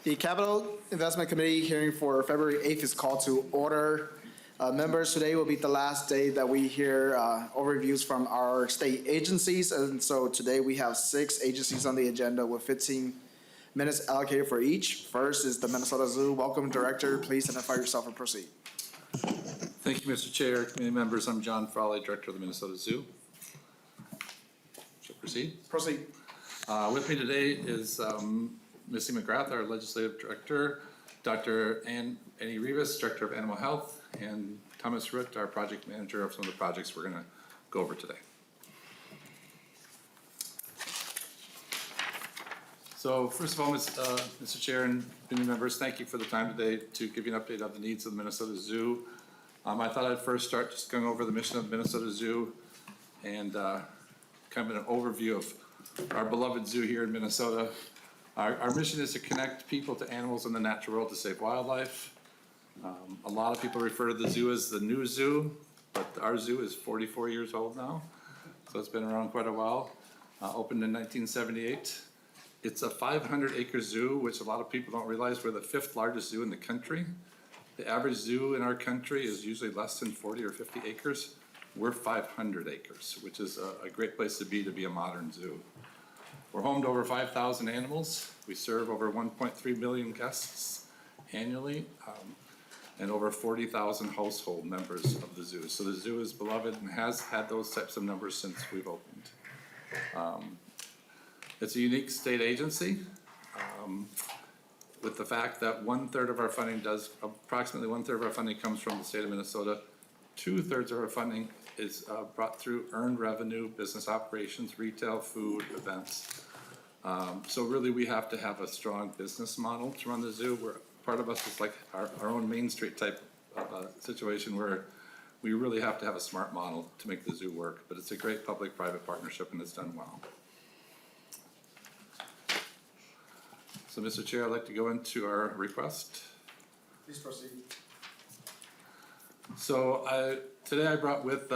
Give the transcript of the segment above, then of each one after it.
The Capital Investment Committee hearing for February 8th is called to order. Members, today will be the last day that we hear overviews from our state agencies. And so today we have 6 agencies on the agenda with 15 minutes allocated for each. First is the Minnesota Zoo. Welcome, Director. Please identify yourself and proceed. Thank you, Mr. Chair, committee members. I'm John Frawley, Director of the Minnesota Zoo. Shall proceed? Proceed. With me today is Missy McGrath, our Legislative Director, Dr. Annie Rivas, Director of Animal Health, and Thomas Root, our Project Manager of some of the projects we're going to go over today. So first of all, Mr. Chair and committee members, thank you for the time today to give you an update on the needs of the Minnesota Zoo. I thought I'd first start just going over the mission of the Minnesota Zoo and kind of an overview of our beloved zoo here in Minnesota. Our mission is to connect people to animals in the natural world to save wildlife. A lot of people refer to the zoo as the new zoo, but our zoo is 44 years old now, so it's been around quite a while. Opened in 1978. It's a 500-acre zoo, which a lot of people don't realize we're the 5th largest zoo in the country. The average zoo in our country is usually less than 40 or 50 acres. We're 500 acres, which is a great place to be a modern zoo. We're home to over 5,000 animals. We serve over 1.3 million guests annually, and over 40,000 household members of the zoo. So the zoo is beloved and has had those types of numbers since we've opened. It's a unique state agency, with the fact that approximately one third of our funding comes from the state of Minnesota. 2/3 of our funding is brought through earned revenue, business operations, retail, food, events. So really we have to have a strong business model to run the zoo. Part of us is like our own Main Street type of situation where we really have to have a smart model to make the zoo work, but it's a great public-private partnership and it's done well. So Mr. Chair, I'd like to go into our request. Please proceed. So today I brought with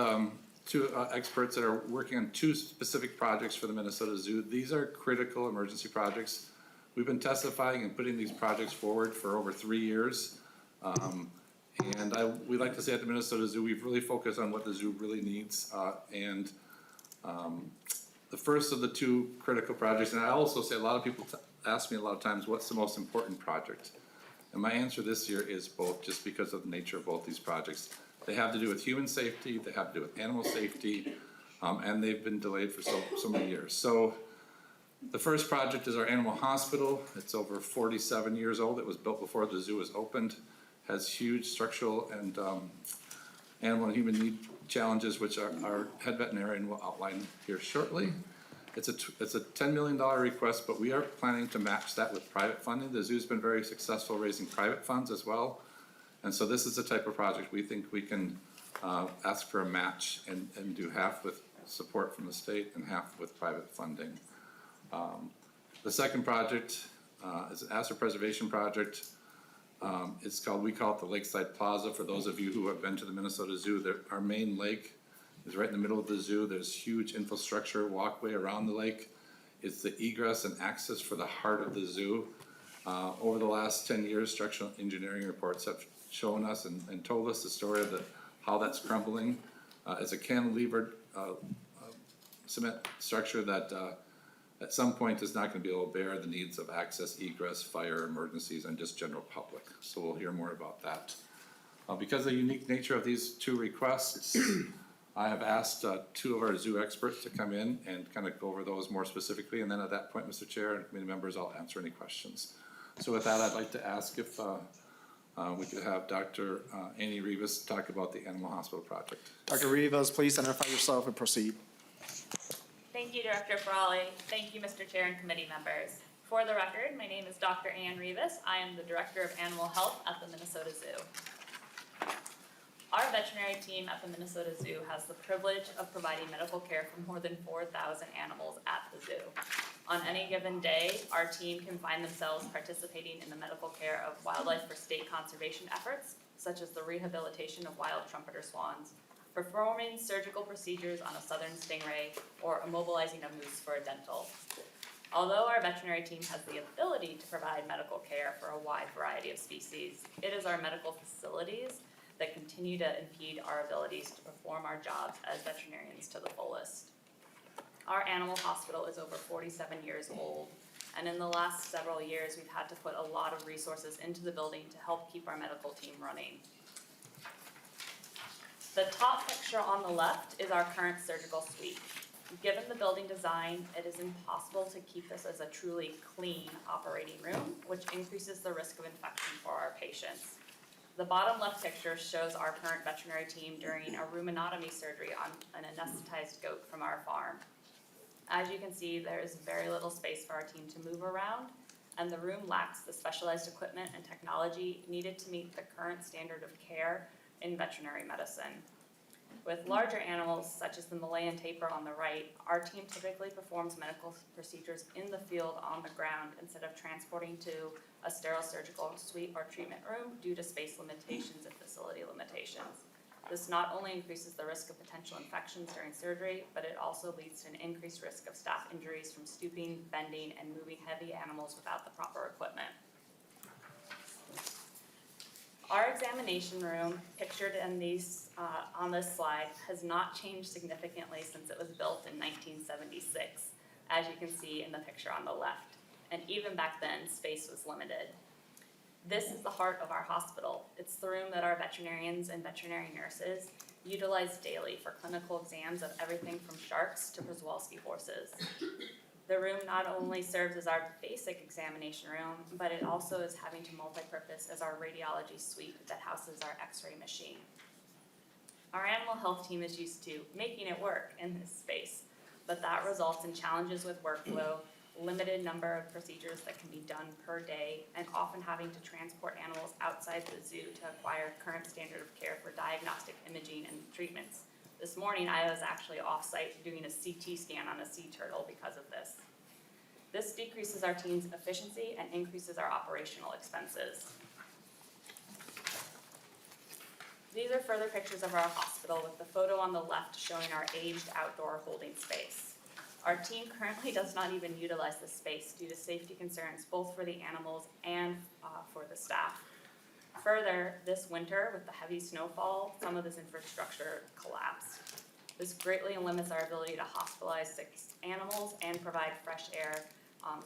2 experts that are working on 2 specific projects for the Minnesota Zoo. These are critical emergency projects. We've been testifying and putting these projects forward for over 3 years. We like to say at the Minnesota Zoo, we've really focused on what the zoo really needs. The first of the 2 critical projects, and I also say a lot of people ask me a lot of times, what's the most important project? And my answer this year is both, just because of the nature of both these projects. They have to do with human safety, they have to do with animal safety, and they've been delayed for so many years. So the first project is our animal hospital. It's over 47 years old. It was built before the zoo was opened, has huge structural and animal and human need challenges, which our head veterinarian will outline here shortly. It's a $10 million request, but we are planning to match that with private funding. The zoo's been very successful raising private funds as well. And so this is the type of project we think we can ask for a match and do half with support from the state and half with private funding. The second project is an asset preservation project. We call it the Lakeside Plaza. For those of you who have been to the Minnesota Zoo, our main lake is right in the middle of the zoo. There's huge infrastructure walkway around the lake. It's the egress and access for the heart of the zoo. Over the last 10 years, structural engineering reports have shown us and told us the story of how that's crumbling. It's a cantilevered cement structure that at some point is not going to be able to bear the needs of access, egress, fire, emergencies, and just general public. So we'll hear more about that. Because of the unique nature of these 2 requests, I have asked 2 of our zoo experts to come in and kind of go over those more specifically, and then at that point, Mr. Chair and committee members, I'll answer any questions. So with that, I'd like to ask if we could have Dr. Annie Rivas talk about the Animal Hospital project. Dr. Rivas, please identify yourself and proceed. Thank you, Director Frawley. Thank you, Mr. Chair and committee members. For the record, my name is Dr. Ann Rivas. I am the Director of Animal Health at the Minnesota Zoo. Our veterinary team at the Minnesota Zoo has the privilege of providing medical care for more than 4,000 animals at the zoo. On any given day, our team can find themselves participating in the medical care of wildlife for state conservation efforts, such as the rehabilitation of wild trumpeter swans, performing surgical procedures on a southern stingray, or immobilizing a moose for a dental. Although our veterinary team has the ability to provide medical care for a wide variety of species, it is our medical facilities that continue to impede our abilities to perform our jobs as veterinarians to the fullest. Our animal hospital is over 47 years old, and in the last several years, we've had to put a lot of resources into the building to help keep our medical team running. The top picture on the left is our current surgical suite. Given the building design, it is impossible to keep this as a truly clean operating room, which increases the risk of infection for our patients. The bottom left picture shows our current veterinary team during a ruminotomy surgery on an anesthetized goat from our farm. As you can see, there is very little space for our team to move around, and the room lacks the specialized equipment and technology needed to meet the current standard of care in veterinary medicine. With larger animals, such as the Malayan tapir on the right, our team typically performs medical procedures in the field on the ground instead of transporting to a sterile surgical suite or treatment room due to space limitations and facility limitations. This not only increases the risk of potential infections during surgery, but it also leads to an increased risk of staff injuries from stooping, bending, and moving heavy animals without the proper equipment. Our examination room, pictured in these on this slide, has not changed significantly since it was built in 1976, as you can see in the picture on the left. And even back then, space was limited. This is the heart of our hospital. It's the room that our veterinarians and veterinary nurses utilize daily for clinical exams of everything from sharks to Przewalski horses. The room not only serves as our basic examination room, but it also is having to multi-purpose as our radiology suite that houses our x-ray machine. Our animal health team is used to making it work in this space, but that results in challenges with workflow, limited number of procedures that can be done per day, and often having to transport animals outside the zoo to acquire current standard of care for diagnostic imaging and treatments. This morning, I was actually off-site doing a CT scan on a sea turtle because of this. This decreases our team's efficiency and increases our operational expenses. These are further pictures of our hospital, with the photo on the left showing our aged outdoor holding space. Our team currently does not even utilize this space due to safety concerns, both for the animals and for the staff. Further, this winter, with the heavy snowfall, some of this infrastructure collapsed. This greatly limits our ability to hospitalize sick animals and provide fresh air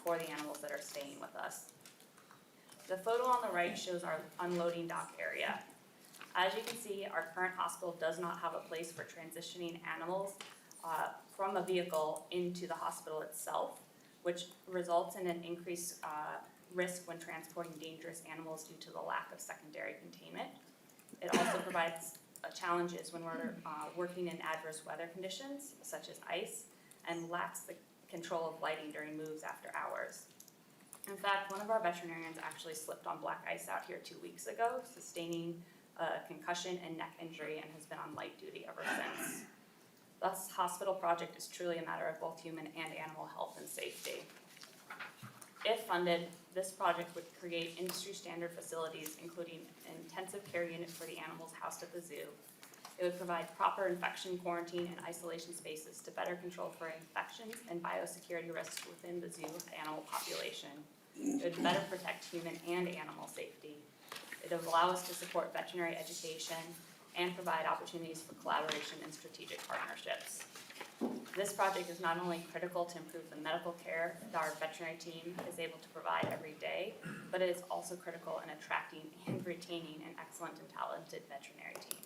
for the animals that are staying with us. The photo on the right shows our unloading dock area. As you can see, our current hospital does not have a place for transitioning animals from a vehicle into the hospital itself, which results in an increased risk when transporting dangerous animals due to the lack of secondary containment. It also provides challenges when we're working in adverse weather conditions, such as ice, and lacks the control of lighting during moves after hours. In fact, one of our veterinarians actually slipped on black ice out here 2 weeks ago, sustaining a concussion and neck injury, and has been on light duty ever since. Thus, hospital project is truly a matter of both human and animal health and safety. If funded, this project would create industry standard facilities, including an intensive care unit for the animals housed at the zoo. It would provide proper infection quarantine and isolation spaces to better control for infections and biosecurity risks within the zoo animal population. It would better protect human and animal safety. It would allow us to support veterinary education and provide opportunities for collaboration and strategic partnerships. This project is not only critical to improve the medical care that our veterinary team is able to provide every day, but it is also critical in attracting and retaining an excellent and talented veterinary team.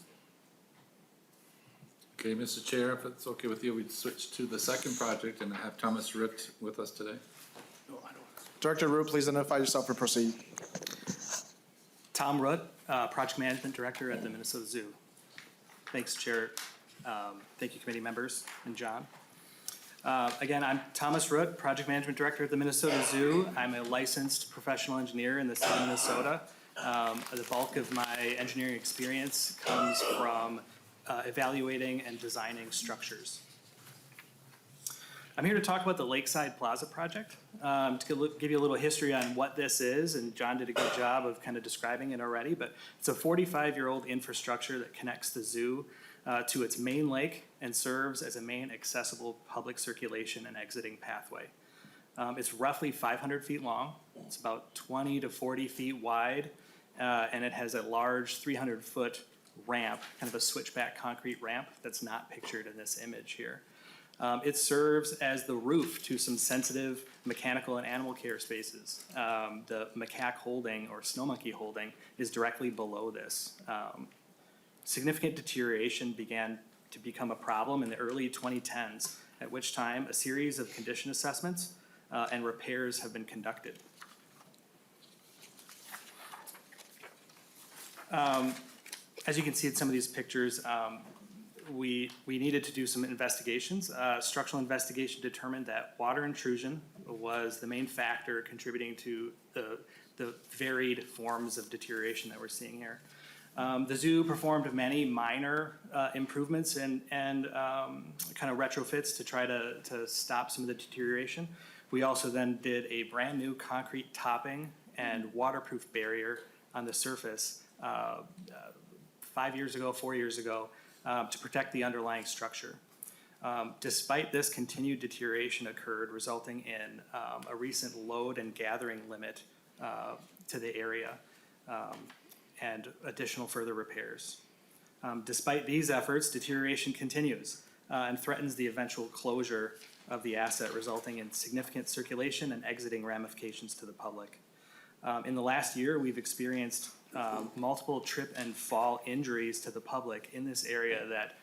Okay, Mr. Chair, if it's okay with you, we'd switch to the second project and have Thomas Ritt with us today. Director Root, please identify yourself and proceed. Tom Rudd, Project Management Director at the Minnesota Zoo. Thanks, Chair. Thank you, committee members, and John. Again, I'm Thomas Rudd, Project Management Director at the Minnesota Zoo. I'm a licensed professional engineer in the state of Minnesota. The bulk of my engineering experience comes from evaluating and designing structures. I'm here to talk about the Lakeside Plaza project, to give you a little history on what this is, and John did a good job of kind of describing it already, but it's a 45-year-old infrastructure that connects the zoo to its main lake and serves as a main accessible public circulation and exiting pathway. It's roughly 500 feet long. It's about 20 to 40 feet wide, and it has a large 300-foot ramp, kind of a switchback concrete ramp that's not pictured in this image here. It serves as the roof to some sensitive mechanical and animal care spaces. The macaque holding or snow monkey holding is directly below this. Significant deterioration began to become a problem in the early 2010s, at which time a series of condition assessments and repairs have been conducted. As you can see in some of these pictures, we needed to do some investigations. Structural investigation determined that water intrusion was the main factor contributing to the varied forms of deterioration that we're seeing here. The zoo performed many minor improvements and kind of retrofits to try to stop some of the deterioration. We also then did a brand new concrete topping and waterproof barrier on the surface 4 years ago, to protect the underlying structure. Despite this, continued deterioration occurred, resulting in a recent load and gathering limit to the area and additional further repairs. Despite these efforts, deterioration continues and threatens the eventual closure of the asset, resulting in significant circulation and exiting ramifications to the public. In the last year, we've experienced multiple trip and fall injuries to the public in this area that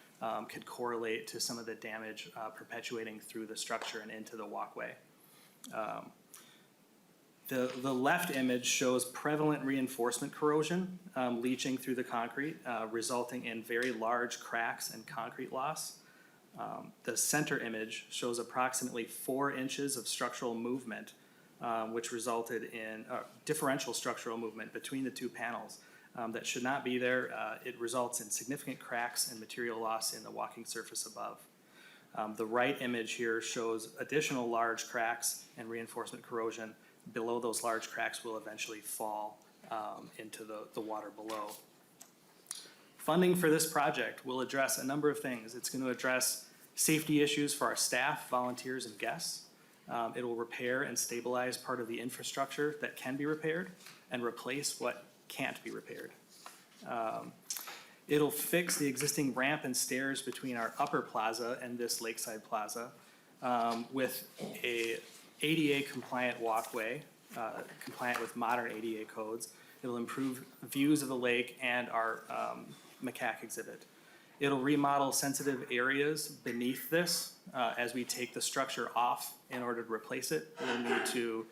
could correlate to some of the damage perpetuating through the structure and into the walkway. The left image shows prevalent reinforcement corrosion leaching through the concrete, resulting in very large cracks and concrete loss. The center image shows approximately 4 inches of structural movement, which resulted in differential structural movement between the two panels that should not be there. It results in significant cracks and material loss in the walking surface above. The right image here shows additional large cracks and reinforcement corrosion. Below those large cracks will eventually fall into the water below. Funding for this project will address a number of things. It's going to address safety issues for our staff, volunteers, and guests. It will repair and stabilize part of the infrastructure that can be repaired and replace what can't be repaired. It'll fix the existing ramp and stairs between our upper plaza and this lakeside plaza with a ADA compliant walkway, compliant with modern ADA codes. It'll improve views of the lake and our macaque exhibit. It'll remodel sensitive areas beneath this as we take the structure off in order to replace it. We'll need to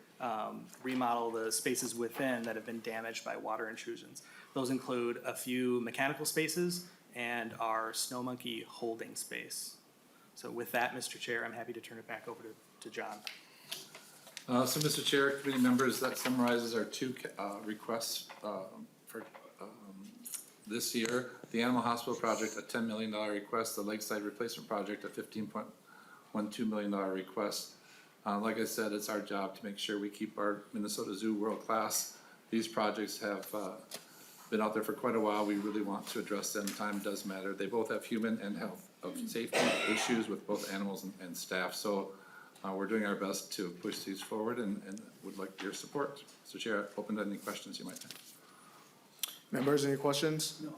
remodel the spaces within that have been damaged by water intrusions. Those include a few mechanical spaces and our snow monkey holding space. So with that, Mr. Chair, I'm happy to turn it back over to John. So, Mr. Chair, committee members, that summarizes our 2 requests for this year. The Animal Hospital Project, a $10 million request. The Lakeside Replacement Project, a $15.12 million request. Like I said, it's our job to make sure we keep our Minnesota Zoo world class. These projects have been out there for quite a while. We really want to address them. Time does matter. They both have human and health of safety issues with both animals and staff. So we're doing our best to push these forward and would like your support. Mr. Chair, open to any questions you might have. Members, any questions? No.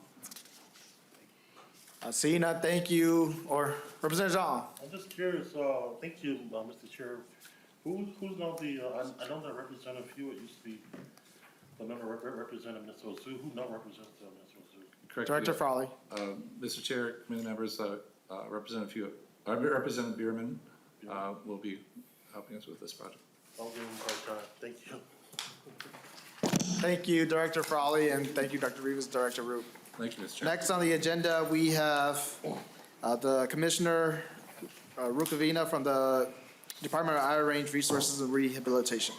Seeing none, thank you. Or Representative Zhang. I'm just curious, thank you, Mr. Chair. Who's going to be, I know that Representative Hewitt used to be the member representing Minnesota Zoo. Who now represents Minnesota Zoo? Correct. Director Frawley. Mr. Chair, committee members, Representative Hewitt, Representative Bierman will be helping us with this project. I'll give him a hard time. Thank you. Thank you, Director Frawley, and thank you, Dr. Rivas, Director Roop. Thank you, Mr. Chair. Next on the agenda, we have the Commissioner Rukavina from the Department of Outer Range Resources and Rehabilitation.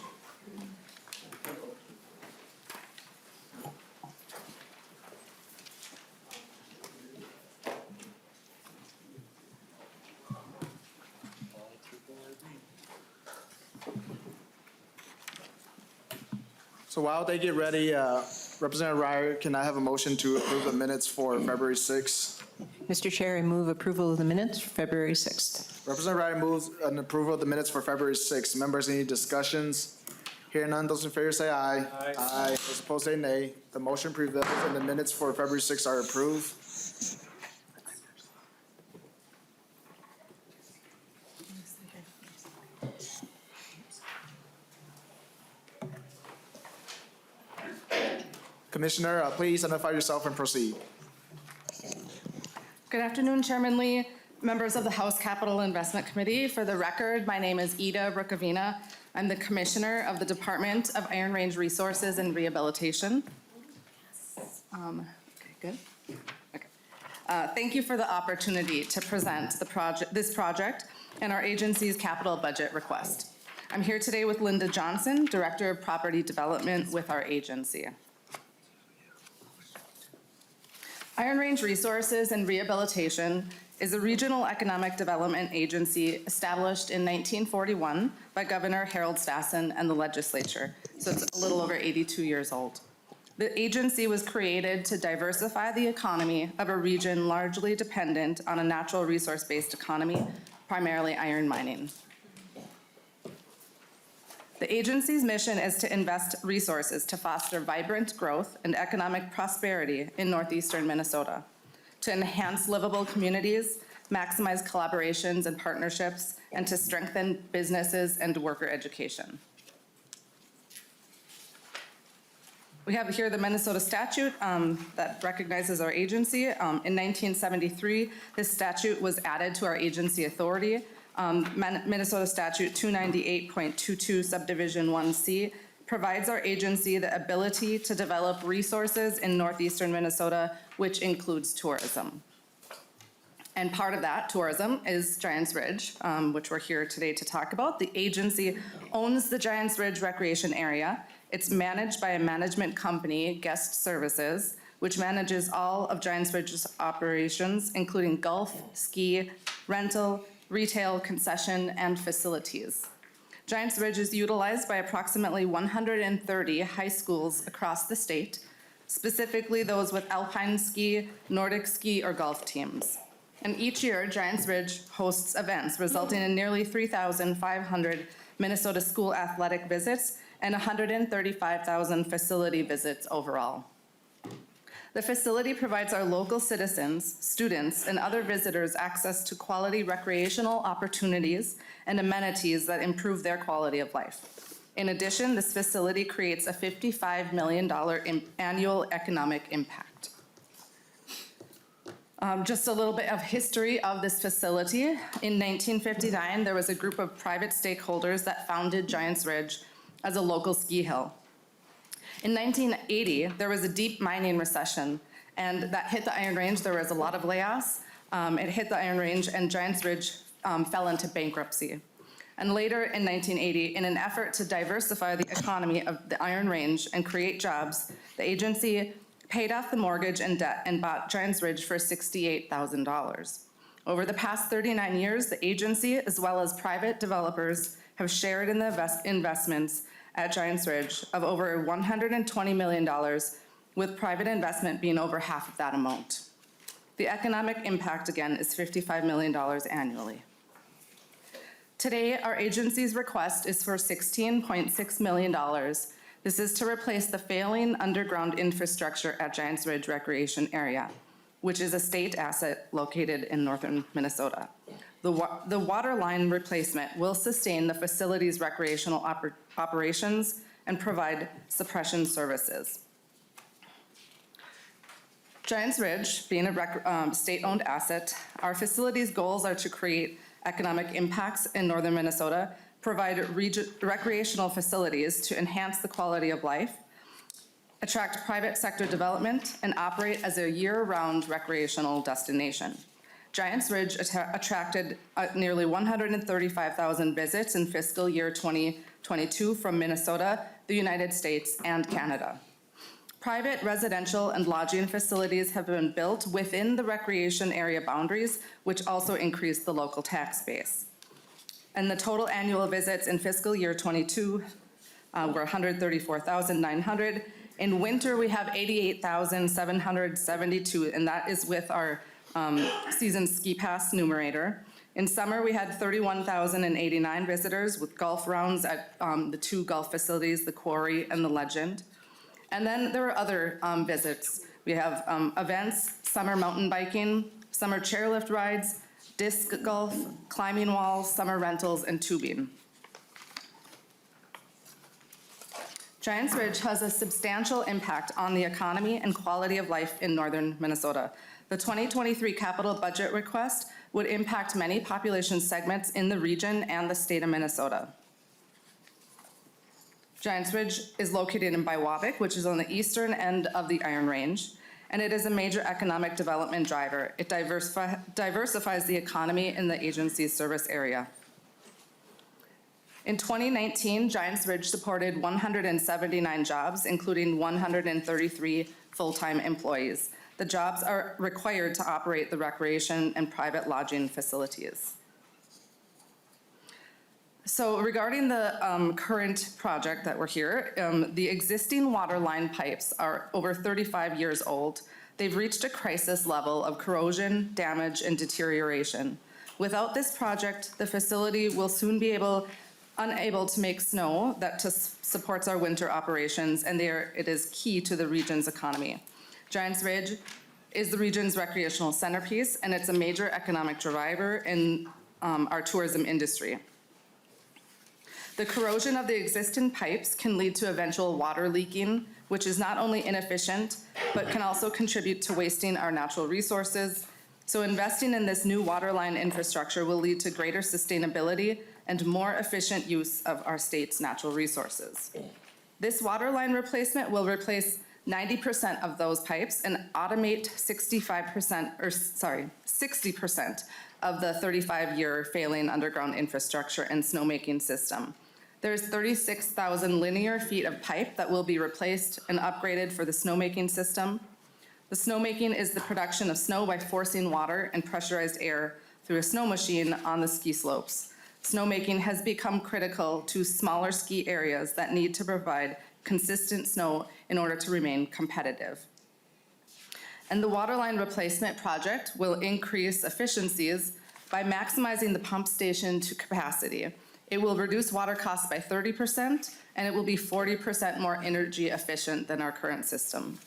So while they get ready, Representative Ryer, can I have a motion to approve the minutes for February 6th? Mr. Chair, I move approval of the minutes for February 6th. Representative Wright moves an approval of the minutes for February 6th. Members, any discussions? Hearing none, those in favor say aye. Aye. Those opposed say nay. The motion prevails and the minutes for February 6th are approved. Commissioner, please identify yourself and proceed. Good afternoon, Chairman Lee, members of the House Capital Investment Committee. For the record, my name is Ida Rukavina. I'm the Commissioner of the Department of Iron Range Resources and Rehabilitation. Okay, good. Okay. Thank you for the opportunity to present this project and our agency's capital budget request. I'm here today with Linda Johnson, Director of Property Development with our agency. Iron Range Resources and Rehabilitation is a regional economic development agency established in 1941 by Governor Harold Stassen and the legislature, so it's a little over 82 years old. The agency was created to diversify the economy of a region largely dependent on a natural resource-based economy, primarily iron mining. The agency's mission is to invest resources to foster vibrant growth and economic prosperity in northeastern Minnesota, to enhance livable communities, maximize collaborations and partnerships, and to strengthen businesses and worker education. We have here the Minnesota statute that recognizes our agency. In 1973, this statute was added to our agency authority. Minnesota Statute 298.22 Subdivision 1C provides our agency the ability to develop resources in northeastern Minnesota, which includes tourism. And part of that tourism is Giants Ridge, which we're here today to talk about. The agency owns the Giants Ridge Recreation Area. It's managed by a management company, Guest Services, which manages all of Giants Ridge's operations, including golf, ski, rental, retail, concession, and facilities. Giants Ridge is utilized by approximately 130 high schools across the state, specifically those with alpine ski, Nordic ski, or golf teams. And each year, Giants Ridge hosts events resulting in nearly 3,500 Minnesota school athletic visits and 135,000 facility visits overall. The facility provides our local citizens, students, and other visitors access to quality recreational opportunities and amenities that improve their quality of life. In addition, this facility creates a $55 million annual economic impact. Just a little bit of history of this facility. In 1959, there was a group of private stakeholders that founded Giants Ridge as a local ski hill. In 1980, there was a deep mining recession, and that hit the Iron Range. There was a lot of layoffs. It hit the Iron Range, and Giants Ridge fell into bankruptcy. And later in 1980, in an effort to diversify the economy of the Iron Range and create jobs, the agency paid off the mortgage and debt and bought Giants Ridge for $68,000. Over the past 39 years, the agency, as well as private developers, have shared in the investments at Giants Ridge of over $120 million, with private investment being over half of that amount. The economic impact, again, is $55 million annually. Today, our agency's request is for $16.6 million. This is to replace the failing underground infrastructure at Giants Ridge Recreation Area, which is a state asset located in northern Minnesota. The water line replacement will sustain the facility's recreational operations and provide suppression services. Giants Ridge, being a state-owned asset, our facility's goals are to create economic impacts in northern Minnesota, provide recreational facilities to enhance the quality of life, attract private sector development, and operate as a year-round recreational destination. Giants Ridge attracted nearly 135,000 visits in fiscal year 2022 from Minnesota, the United States, and Canada. Private residential and lodging facilities have been built within the recreation area boundaries, which also increase the local tax base. And the total annual visits in fiscal year 22 were 134,900. In winter, we have 88,772, and that is with our season ski pass numerator. In summer, we had 31,089 visitors with golf rounds at the two golf facilities, the Quarry and the Legend. And then there were other visits. We have events, summer mountain biking, summer chairlift rides, disc golf, climbing walls, summer rentals, and tubing. Giants Ridge has a substantial impact on the economy and quality of life in northern Minnesota. The 2023 capital budget request would impact many population segments in the region and the state of Minnesota. Giants Ridge is located in Biwabik, which is on the eastern end of the Iron Range, and it is a major economic development driver. It diversifies the economy in the agency's service area. In 2019, Giants Ridge supported 179 jobs, including 133 full-time employees. The jobs are required to operate the recreation and private lodging facilities. So regarding the current project that we're here, the existing water line pipes are over 35 years old. They've reached a crisis level of corrosion, damage, and deterioration. Without this project, the facility will soon be unable to make snow that supports our winter operations, and it is key to the region's economy. Giants Ridge is the region's recreational centerpiece, and it's a major economic driver in our tourism industry. The corrosion of the existing pipes can lead to eventual water leaking, which is not only inefficient, but can also contribute to wasting our natural resources. So investing in this new water line infrastructure will lead to greater sustainability and more efficient use of our state's natural resources. This water line replacement will replace 90% of those pipes and automate 60% of the 35-year failing underground infrastructure and snowmaking system. There's 36,000 linear feet of pipe that will be replaced and upgraded for the snowmaking system. The snowmaking is the production of snow by forcing water and pressurized air through a snow machine on the ski slopes. Snowmaking has become critical to smaller ski areas that need to provide consistent snow in order to remain competitive. And the waterline replacement project will increase efficiencies by maximizing the pump station to capacity. It will reduce water costs by 30%, and it will be 40% more energy efficient than our current system.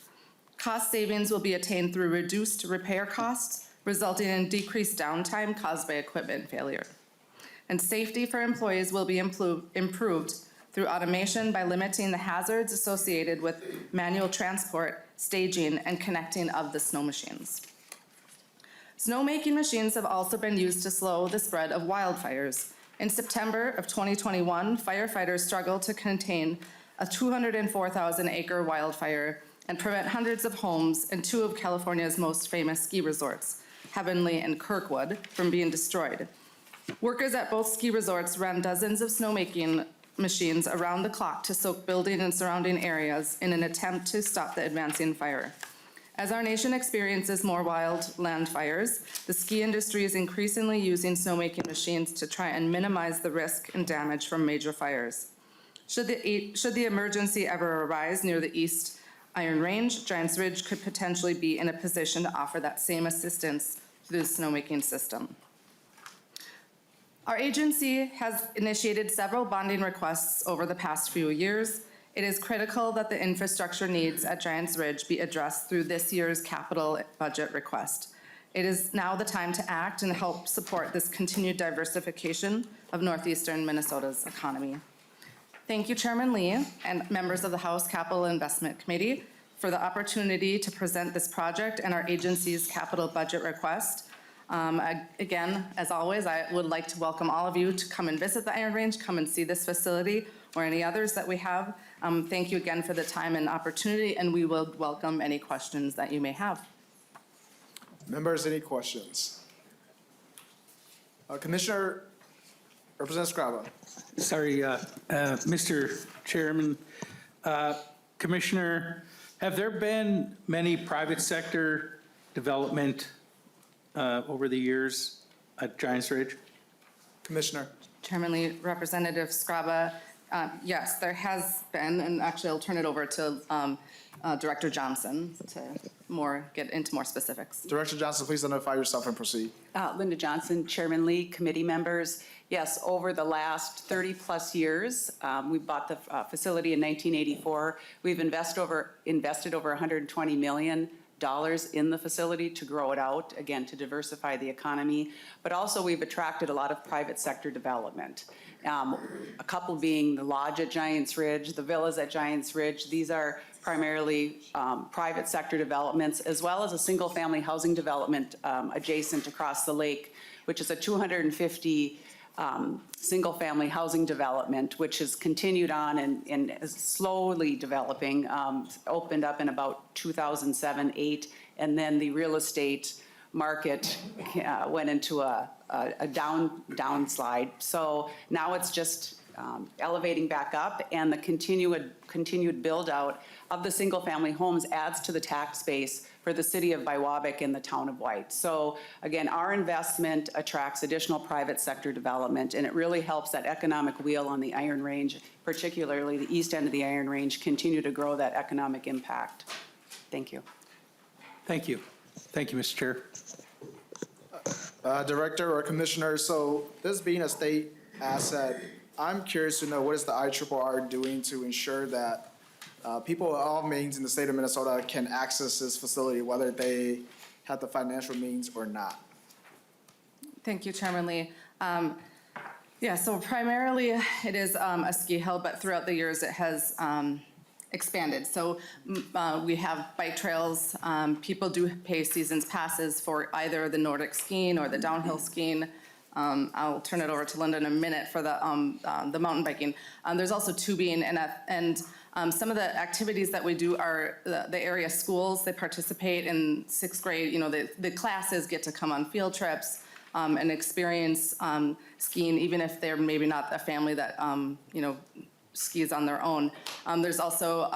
Cost savings will be attained through reduced repair costs, resulting in decreased downtime caused by equipment failure. And safety for employees will be improved through automation by limiting the hazards associated with manual transport, staging, and connecting of the snow machines. Snowmaking machines have also been used to slow the spread of wildfires. In September of 2021, firefighters struggled to contain a 204,000-acre wildfire and prevent hundreds of homes and two of California's most famous ski resorts, Heavenly and Kirkwood, from being destroyed. Workers at both ski resorts ran dozens of snowmaking machines around the clock to soak building and surrounding areas in an attempt to stop the advancing fire. As our nation experiences more wildland fires, the ski industry is increasingly using snowmaking machines to try and minimize the risk and damage from major fires. Should the emergency ever arise near the East Iron Range, Giants Ridge could potentially be in a position to offer that same assistance through the snowmaking system. Our agency has initiated several bonding requests over the past few years. It is critical that the infrastructure needs at Giants Ridge be addressed through this year's capital budget request. It is now the time to act and help support this continued diversification of northeastern Minnesota's economy. Thank you, Chairman Lee, and members of the House Capital Investment Committee for the opportunity to present this project and our agency's capital budget request. Again, as always, I would like to welcome all of you to come and visit the Iron Range, come and see this facility or any others that we have. Thank you again for the time and opportunity, and we will welcome any questions that you may have. Members, any questions? Commissioner, Representative Scraba. Sorry, Mr. Chairman, Commissioner, have there been many private sector development over the years at Giants Ridge? Commissioner. Chairman Lee, Representative Scraba, Yes, there has been, and actually I'll turn it over to Director Johnson to get into more specifics. Director Johnson, please identify yourself and proceed. Linda Johnson, Chairman Lee, committee members. Yes, over the last 30-plus years, we bought the facility in 1984. We've invested over $120 million in the facility to grow it out, again, to diversify the economy. But also, we've attracted a lot of private sector development. A couple being the Lodge at Giants Ridge, the villas at Giants Ridge. These are primarily private sector developments, as well as a single-family housing development adjacent across the lake, which is a 250 single-family housing development, which has continued on and is slowly developing, opened up in about 2007-8, and then the real estate market went into a downslide. So now it's just elevating back up, and the continued build-out of the single-family homes adds to the tax base for the city of Biwabic and the town of White. So again, our investment attracts additional private sector development, and it really helps that economic wheel on the Iron Range, particularly the east end of the Iron Range, continue to grow that economic impact. Thank you. Thank you. Thank you, Mr. Chair. Director or Commissioner, so this being a state asset, I'm curious to know what is the IRRR doing to ensure that people of all means in the state of Minnesota can access this facility, whether they have the financial means or not? Thank you, Chairman Lee. Yeah, so primarily it is a ski hill, but throughout the years it has expanded. So we have bike trails. People do pay seasons passes for either the Nordic skiing or the downhill skiing. I'll turn it over to Linda in a minute for the mountain biking. There's also tubing and some of the activities that we do are the area schools. They participate in sixth grade. You know, the classes get to come on field trips and experience skiing, even if they're maybe not a family that you know, skis on their own. There's also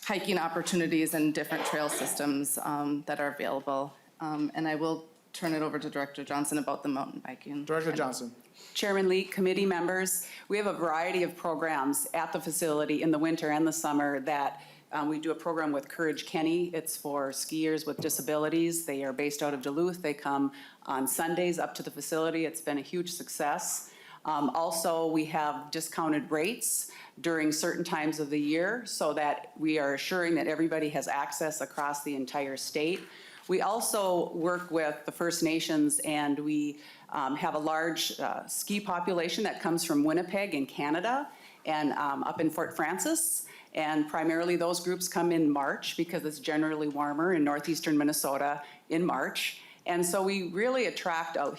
hiking opportunities and different trail systems that are available. And I will turn it over to Director Johnson about the mountain biking. Director Johnson. Chairman Lee, committee members, we have a variety of programs at the facility in the winter and the summer that we do a program with Courage Kenny. It's for skiers with disabilities. They are based out of Duluth. They come on Sundays up to the facility. It's been a huge success. Also, we have discounted rates during certain times of the year so that we are assuring that everybody has access across the entire state. We also work with the First Nations, and we have a large ski population that comes from Winnipeg in Canada and up in Fort Francis. And primarily those groups come in March because it's generally warmer in northeastern Minnesota in March. And so we really attract a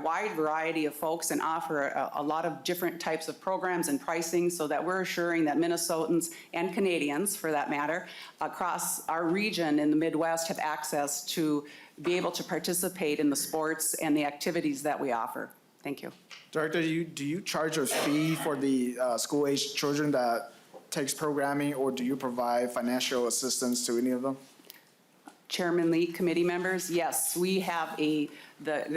wide variety of folks and offer a lot of different types of programs and pricing so that we're assuring that Minnesotans and Canadians, for that matter, across our region in the Midwest have access to be able to participate in the sports and the activities that we offer. Thank you. Director, do you charge a fee for the school-aged children that takes programming, or do you provide financial assistance to any of them? Chairman Lee, committee members, yes, we have the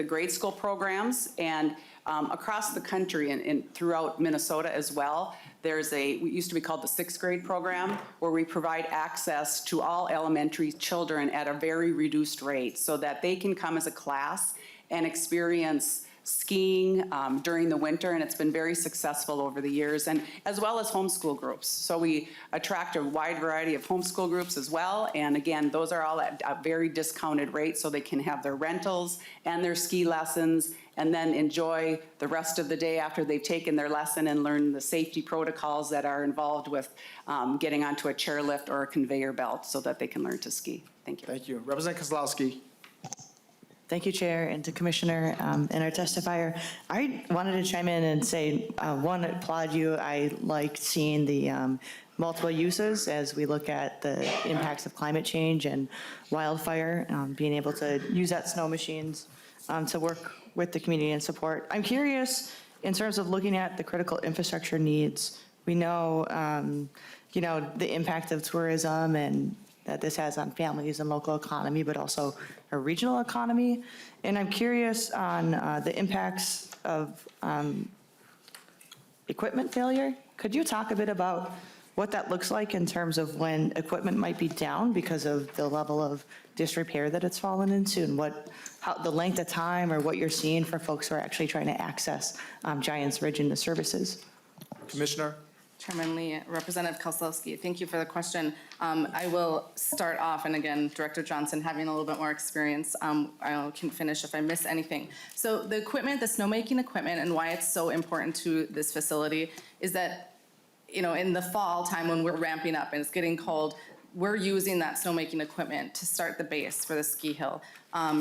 grade school programs, and across the country and throughout Minnesota as well, there's what used to be called the sixth grade program, where we provide access to all elementary children at a very reduced rate so that they can come as a class and experience skiing during the winter, and it's been very successful over the years, and as well as homeschool groups. So we attract a wide variety of homeschool groups as well, and again, those are all at a very discounted rate so they can have their rentals and their ski lessons and then enjoy the rest of the day after they've taken their lesson and learn the safety protocols that are involved with getting onto a chairlift or a conveyor belt so that they can learn to ski. Thank you. Thank you. Representative Kozlowski. Thank you, Chair, and to Commissioner and our testifier. I wanted to chime in and say, one, applaud you. I like seeing the multiple uses as we look at the impacts of climate change and wildfire, being able to use that snow machines to work with the community and support. I'm curious, in terms of looking at the critical infrastructure needs, we know, the impact of tourism and that this has on families and local economy, but also a regional economy. And I'm curious on the impacts of equipment failure Could you talk a bit about what that looks like in terms of when equipment might be down because of the level of disrepair that it's fallen into, and how the length of time or what you're seeing for folks who are actually trying to access Giants Ridge and the services? Commissioner? Chairman Lee, Representative Kozlowski, thank you for the question. I will start off, and again, Director Johnson having a little bit more experience, I can finish if I miss anything. So the equipment, the snowmaking equipment, and why it's so important to this facility is that, you know, in the fall time when we're ramping up and it's getting cold, we're using that snowmaking equipment to start the base for the ski hill.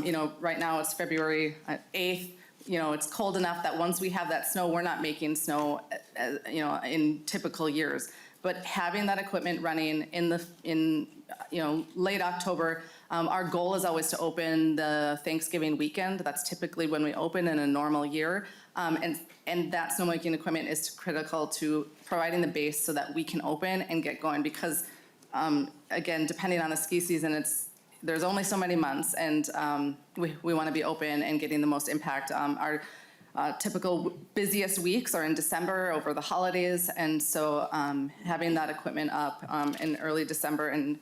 You know, right now it's February 8th. You know, it's cold enough that once we have that snow, we're not making snow, you know, in typical years. But having that equipment running in you know, late October, our goal is always to open the Thanksgiving weekend. That's typically when we open in a normal year. And that snowmaking equipment is critical to providing the base so that we can open and get going because, again, depending on the ski season, there's only so many months, and we want to be open and getting the most impact. Our typical busiest weeks are in December over the holidays, and so having that equipment up in early December and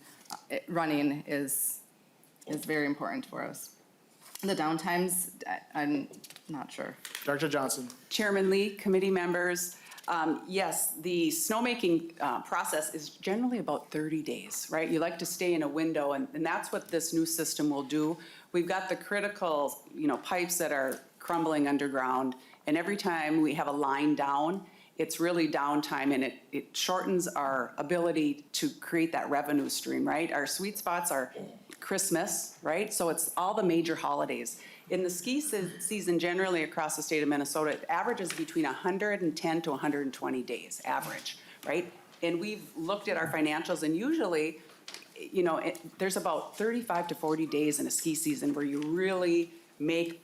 running is very important for us. The downtimes, I'm not sure. Director Johnson? Chairman Lee, committee members, yes, the snowmaking process is generally about 30 days, right? You like to stay in a window, and that's what this new system will do. We've got the critical, you know, pipes that are crumbling underground, and every time we have a line down, it's really downtime, and it shortens our ability to create that revenue stream, right? Our sweet spots are Christmas, right? So it's all the major holidays. In the ski season, generally across the state of Minnesota, it averages between 110 to 120 days average, right? And we've looked at our financials, and usually, you know, there's about 35 to 40 days in a ski season where you really make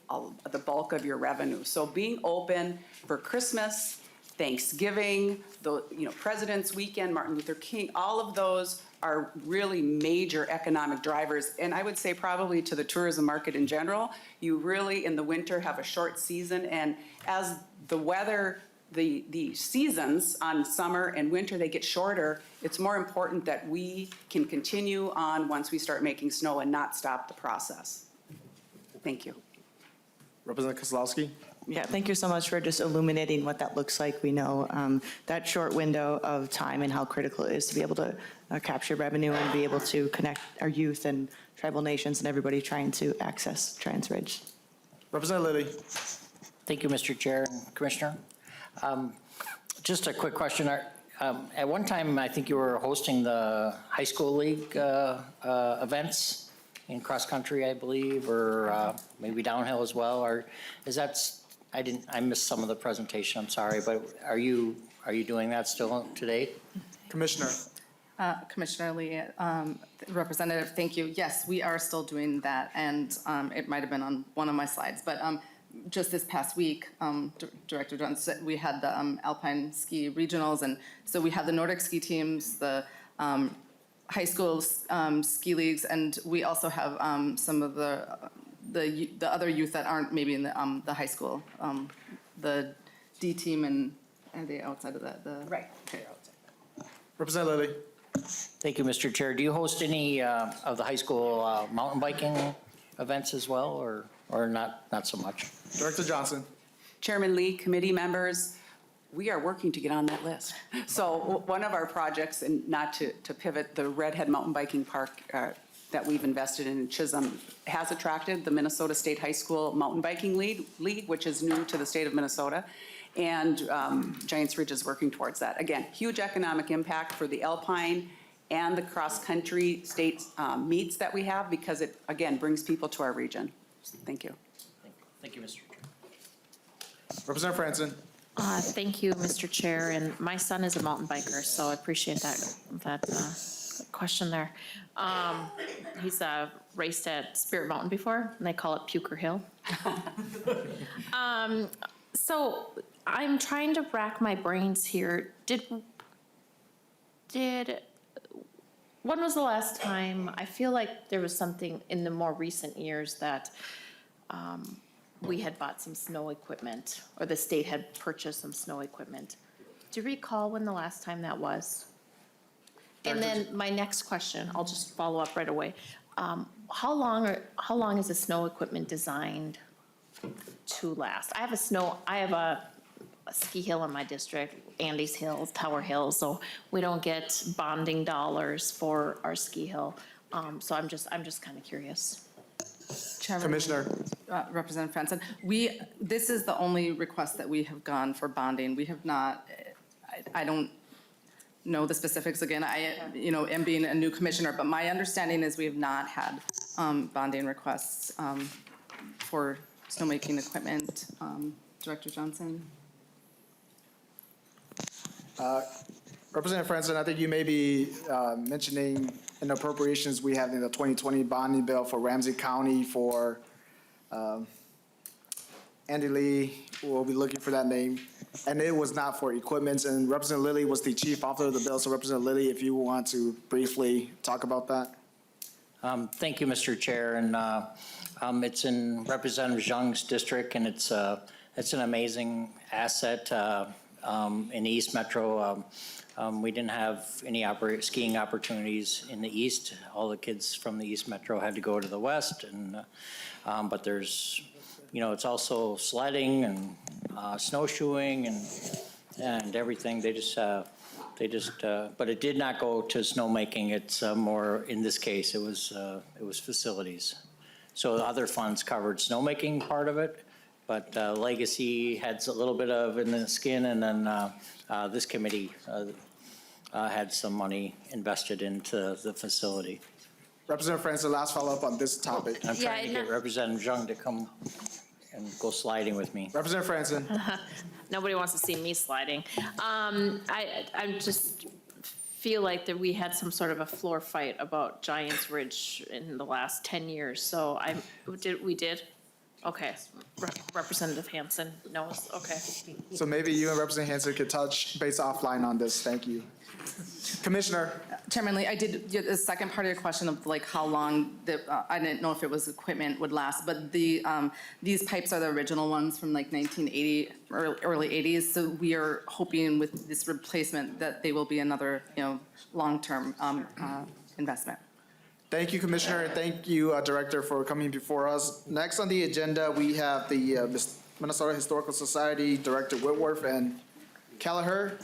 the bulk of your revenue. So being open for Christmas, Thanksgiving, you know, President's Weekend, Martin Luther King, all of those are really major economic drivers. And I would say probably to the tourism market in general, you really in the winter have a short season. And as the weather, the seasons on summer and winter, they get shorter, it's more important that we can continue on once we start making snow and not stop the process. Thank you. Representative Kozlowski? Yeah, thank you so much for just illuminating what that looks like. We know that short window of time and how critical it is to be able to capture revenue and be able to connect our youth and tribal nations and everybody trying to access Giants Ridge. Representative Liddy? Thank you, Mr. Chair and Commissioner. Just a quick question. At one time, I think you were hosting the high school league events in cross country, I believe, or maybe downhill as well. Or is that? I missed some of the presentation. I'm sorry, but are you doing that still today? Commissioner? Commissioner Lee, Representative, thank you. Yes, we are still doing that, and it might have been on one of my slides, but just this past week, Director Johnson, we had the Alpine Ski Regionals, and so we had the Nordic ski teams, the high school ski leagues, and we also have some of the other youth that aren't maybe in the high school, the D team, and are they outside of that? Right. Okay. Representative Liddy? Thank you, Mr. Chair. Do you host any of the high school mountain biking events as well, or not so much? Director Johnson? Chairman Lee, committee members, we are working to get on that list. So one of our projects, and not to pivot, the Redhead Mountain Biking Park that we've invested in Chisholm has attracted the Minnesota State High School Mountain Biking League, which is new to the state of Minnesota. And Giants Ridge is working towards that. Again, huge economic impact for the Alpine and the cross-country state meets that we have because it, again, brings people to our region. Thank you. Thank you, Mr. Chair. Representative Franson? Thank you, Mr. Chair, and my son is a mountain biker, so I appreciate that question there. He's raced at Spirit Mountain before, and they call it Puker Hill. So I'm trying to rack my brains here. When was the last time, I feel like there was something in the more recent years that we had bought some snow equipment, or the state had purchased some snow equipment. Do you recall when the last time that was? And then my next question, I'll just follow up right away. How long is the snow equipment designed to last? I have a ski hill in my district, Andes Hills, Tower Hills, so we don't get bonding dollars for our ski hill. So I'm just kind of curious. Chairman. Commissioner. Representative Franson, this is the only request that we have gone for bonding. We have not, I don't know the specifics again. I am being a new commissioner, but my understanding is we have not had bonding requests for snowmaking equipment. Director Johnson? Representative Franson, I think you may be mentioning in appropriations we have in the 2020 bonding bill for Ramsey County for Andy Lee, we'll be looking for that name. And it was not for equipment, and Representative Lilly was the chief author of the bill. So Representative Lilly, if you want to briefly talk about that. Thank you, Mr. Chair, and it's in Representative Zhang's district, and it's an amazing asset in East Metro. We didn't have any skiing opportunities in the East. All the kids from the East Metro had to go to the West, and but there's, it's also sledding and snowshoeing and everything. But it did not go to snowmaking. It's more, in this case, it was facilities. So the other funds covered snowmaking part of it, but Legacy had a little bit of in the skin, and then this committee had some money invested into the facility. Representative Franson, last follow-up on this topic. I'm trying to get Representative Zhang to come and go sliding with me. Representative Franson. Nobody wants to see me sliding. I just feel like that we had some sort of a floor fight about Giants Ridge in the last 10 years. So we did? Okay. Representative Hansen knows, okay. So maybe you and Representative Hansen could touch base offline on this. Thank you. Commissioner. Chairman Lee, I did, the second part of your question of like how long, I didn't know if it was equipment would last, but these pipes are the original ones from like 1980, early 80s. So we are hoping with this replacement that they will be another, long-term investment. Thank you, Commissioner, and thank you, Director, for coming before us. Next on the agenda, we have the Minnesota Historical Society Director Whitworth and Kelleher.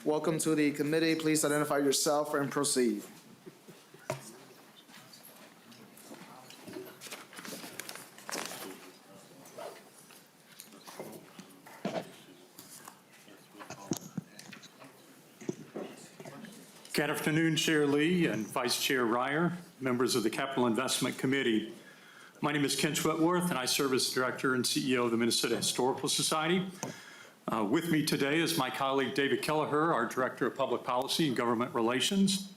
Welcome to the committee. Please identify yourself and proceed. Good afternoon, Chair Lee and Vice Chair Ryer, members of the Capital Investment Committee. My name is Kent Whitworth, and I serve as Director and CEO of the Minnesota Historical Society. With me today is my colleague David Kelleher, our Director of Public Policy and Government Relations.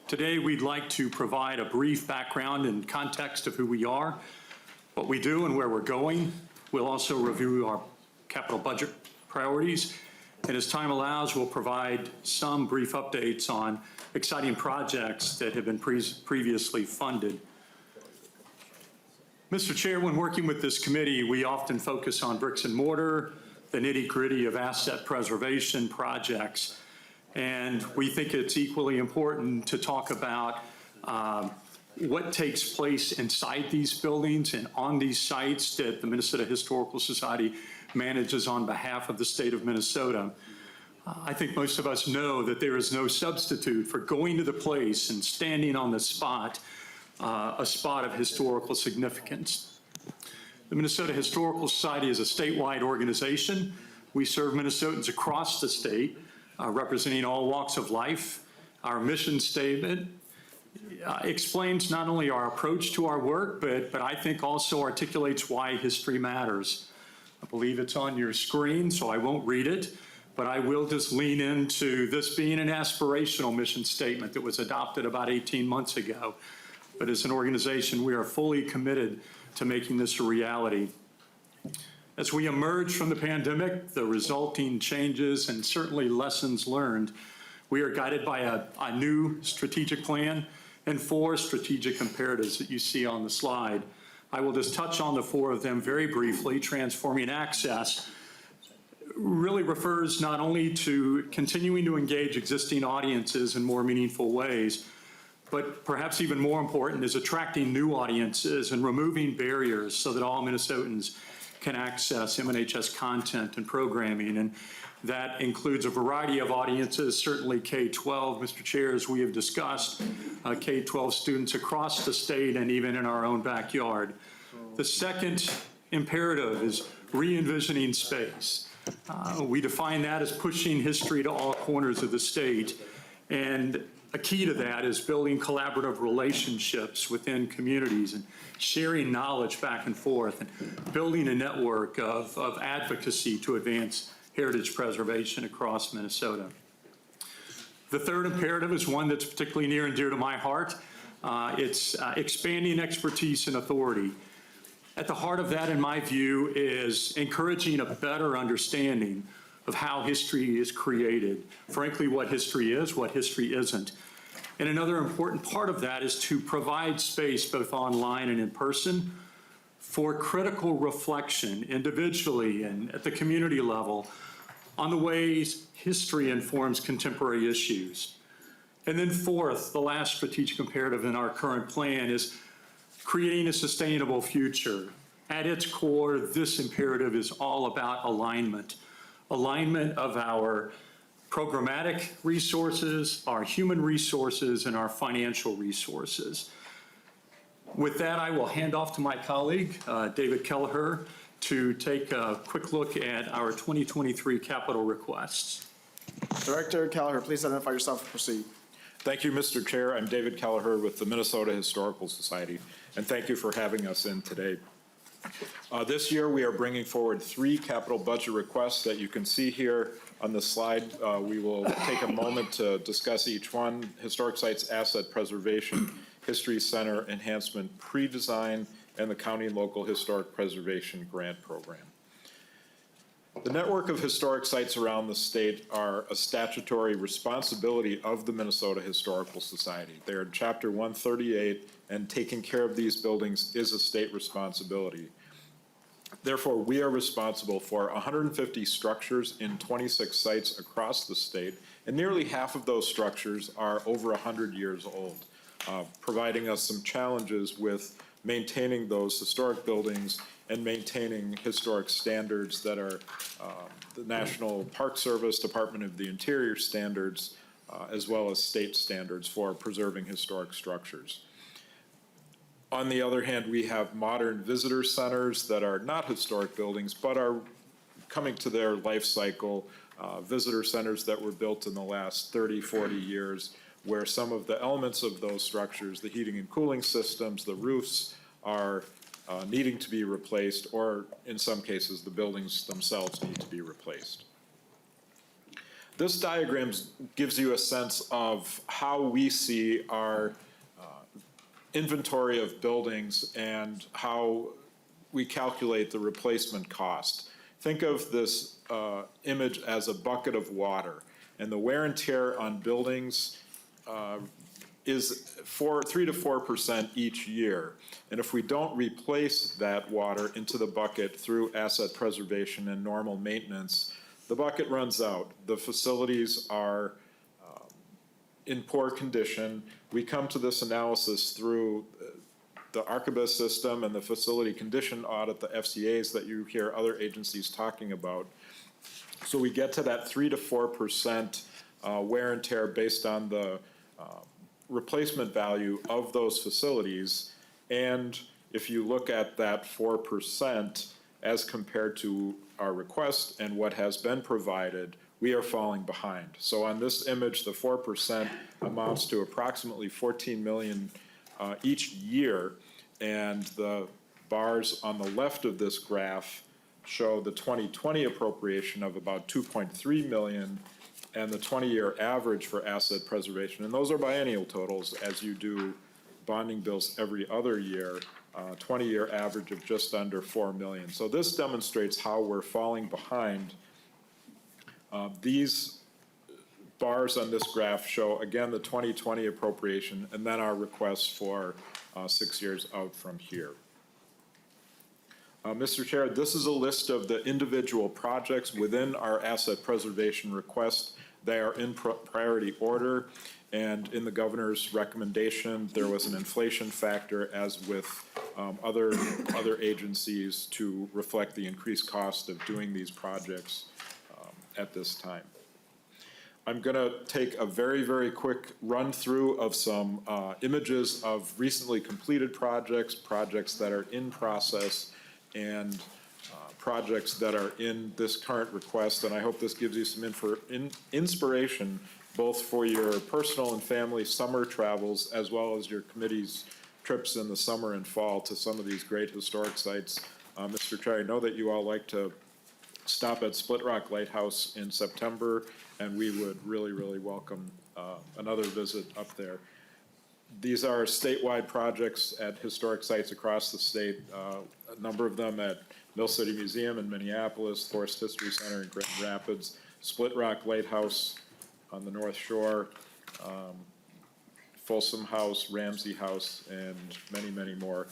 Today, we'd like to provide a brief background and context of who we are, what we do, and where we're going. We'll also review our capital budget priorities, and as time allows, we'll provide some brief updates on exciting projects that have been previously funded. Mr. Chair, when working with this committee, we often focus on bricks and mortar, the nitty-gritty of asset preservation projects. And we think it's equally important to talk about what takes place inside these buildings and on these sites that the Minnesota Historical Society manages on behalf of the state of Minnesota. I think most of us know that there is no substitute for going to the place and standing on the spot, a spot of historical significance. The Minnesota Historical Society is a statewide organization. We serve Minnesotans across the state, representing all walks of life. Our mission statement explains not only our approach to our work, but I think also articulates why history matters. I believe it's on your screen, so I won't read it, but I will just lean into this being an aspirational mission statement that was adopted about 18 months ago. But as an organization, we are fully committed to making this a reality. As we emerge from the pandemic, the resulting changes and certainly lessons learned, we are guided by a new strategic plan and 4 strategic imperatives that you see on the slide. I will just touch on the 4 of them very briefly. Transforming access really refers not only to continuing to engage existing audiences in more meaningful ways, but perhaps even more important is attracting new audiences and removing barriers so that all Minnesotans can access MNHS content and programming. And that includes a variety of audiences, certainly K-12, Mr. Chair, as we have discussed, K-12 students across the state and even in our own backyard. The second imperative is re-envisioning space. We define that as pushing history to all corners of the state. And a key to that is building collaborative relationships within communities and sharing knowledge back and forth and building a network of advocacy to advance heritage preservation across Minnesota. The third imperative is one that's particularly near and dear to my heart. It's expanding expertise and authority. At the heart of that, in my view, is encouraging a better understanding of how history is created, frankly, what history is, what history isn't. And another important part of that is to provide space, both online and in person, for critical reflection individually and at the community level on the ways history informs contemporary issues. And then fourth, the last strategic imperative in our current plan is creating a sustainable future. At its core, this imperative is all about alignment. Alignment of our programmatic resources, our human resources, and our financial resources. With that, I will hand off to my colleague, David Kelleher, to take a quick look at our 2023 capital requests. Director Kelleher, please identify yourself and proceed. Thank you, Mr. Chair. I'm David Kelleher with the Minnesota Historical Society, and thank you for having us in today. This year, we are bringing forward 3 capital budget requests that you can see here on the slide. We will take a moment to discuss each one. Historic Sites Asset Preservation, History Center Enhancement Pre-Design, and the County and Local Historic Preservation Grant Program. The network of historic sites around the state are a statutory responsibility of the Minnesota Historical Society. They are in Chapter 138, and taking care of these buildings is a state responsibility. Therefore, we are responsible for 150 structures in 26 sites across the state, and nearly half of those structures are over 100 years old, providing us some challenges with maintaining those historic buildings and maintaining historic standards that are the National Park Service, Department of the Interior standards, as well as state standards for preserving historic structures. On the other hand, we have modern visitor centers that are not historic buildings, but are coming to their life cycle, visitor centers that were built in the last 30, 40 years, where some of the elements of those structures, the heating and cooling systems, the roofs, are needing to be replaced, or in some cases, the buildings themselves need to be replaced. This diagram gives you a sense of how we see our inventory of buildings and how we calculate the replacement cost. Think of this image as a bucket of water, and the wear and tear on buildings is 3 to 4% each year. And if we don't replace that water into the bucket through asset preservation and normal maintenance, the bucket runs out. The facilities are in poor condition. We come to this analysis through the archivist system and the facility condition audit, the FCAs that you hear other agencies talking about. So we get to that 3 to 4% wear and tear based on the replacement value of those facilities. And if you look at that 4% as compared to our request and what has been provided, we are falling behind. So on this image, the 4% amounts to approximately 14 million each year. And the bars on the left of this graph show the 2020 appropriation of about 2.3 million and the 20-year average for asset preservation. And those are biennial totals, as you do bonding bills every other year, 20-year average of just under 4 million. So this demonstrates how we're falling behind. These bars on this graph show, again, the 2020 appropriation, and then our request for 6 years out from here. Mr. Chair, this is a list of the individual projects within our asset preservation request. They are in priority order, and in the governor's recommendation, there was an inflation factor, as with other agencies, to reflect the increased cost of doing these projects at this time. I'm going to take a very, very quick run through of some images of recently completed projects, projects that are in process, and projects that are in this current request. And I hope this gives you some inspiration, both for your personal and family summer travels, as well as your committee's trips in the summer and fall to some of these great historic sites. Mr. Chair, I know that you all like to stop at Split Rock Lighthouse in September, and we would really, really welcome another visit up there. These are statewide projects at historic sites across the state, a number of them at Mill City Museum in Minneapolis, Forest History Center in Grand Rapids, Split Rock Lighthouse on the North Shore, Folsom House, Ramsey House, and many, many more.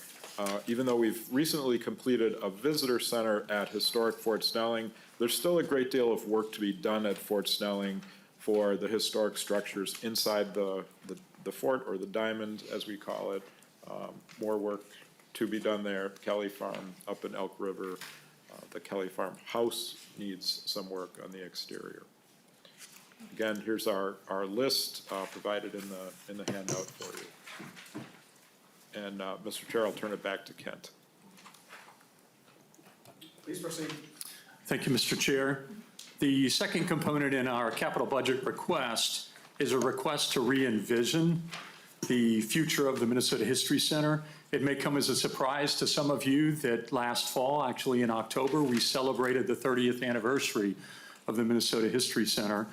Even though we've recently completed a visitor center at historic Fort Snelling, there's still a great deal of work to be done at Fort Snelling for the historic structures inside the fort, or the diamond, as we call it. More work to be done there. Kelly Farm up in Elk River, the Kelly Farm house needs some work on the exterior. Again, here's our list provided in the handout for you. And Mr. Chair, I'll turn it back to Kent. Please proceed. Thank you, Mr. Chair. The second component in our capital budget request is a request to re-envision the future of the Minnesota History Center. It may come as a surprise to some of you that last fall, actually in October, we celebrated the 30th anniversary of the Minnesota History Center.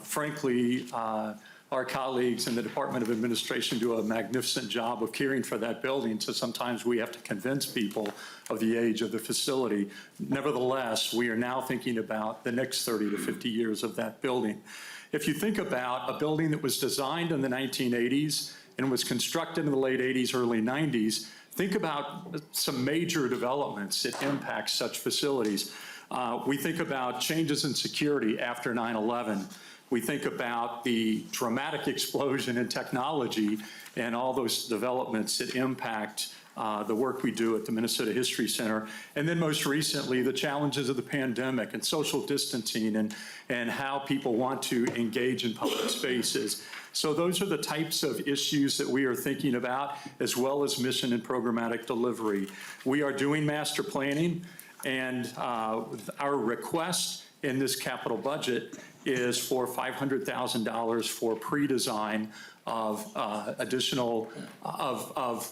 Frankly, our colleagues in the Department of Administration do a magnificent job of caring for that building, so sometimes we have to convince people of the age of the facility. Nevertheless, we are now thinking about the next 30 to 50 years of that building. If you think about a building that was designed in the 1980s and was constructed in the late 80s, early 90s, think about some major developments that impact such facilities. We think about changes in security after 9/11. We think about the dramatic explosion in technology and all those developments that impact the work we do at the Minnesota History Center. And then most recently, the challenges of the pandemic and social distancing and how people want to engage in public spaces. So those are the types of issues that we are thinking about, as well as mission and programmatic delivery. We are doing master planning, and our request in this capital budget is for $500,000 for pre-design of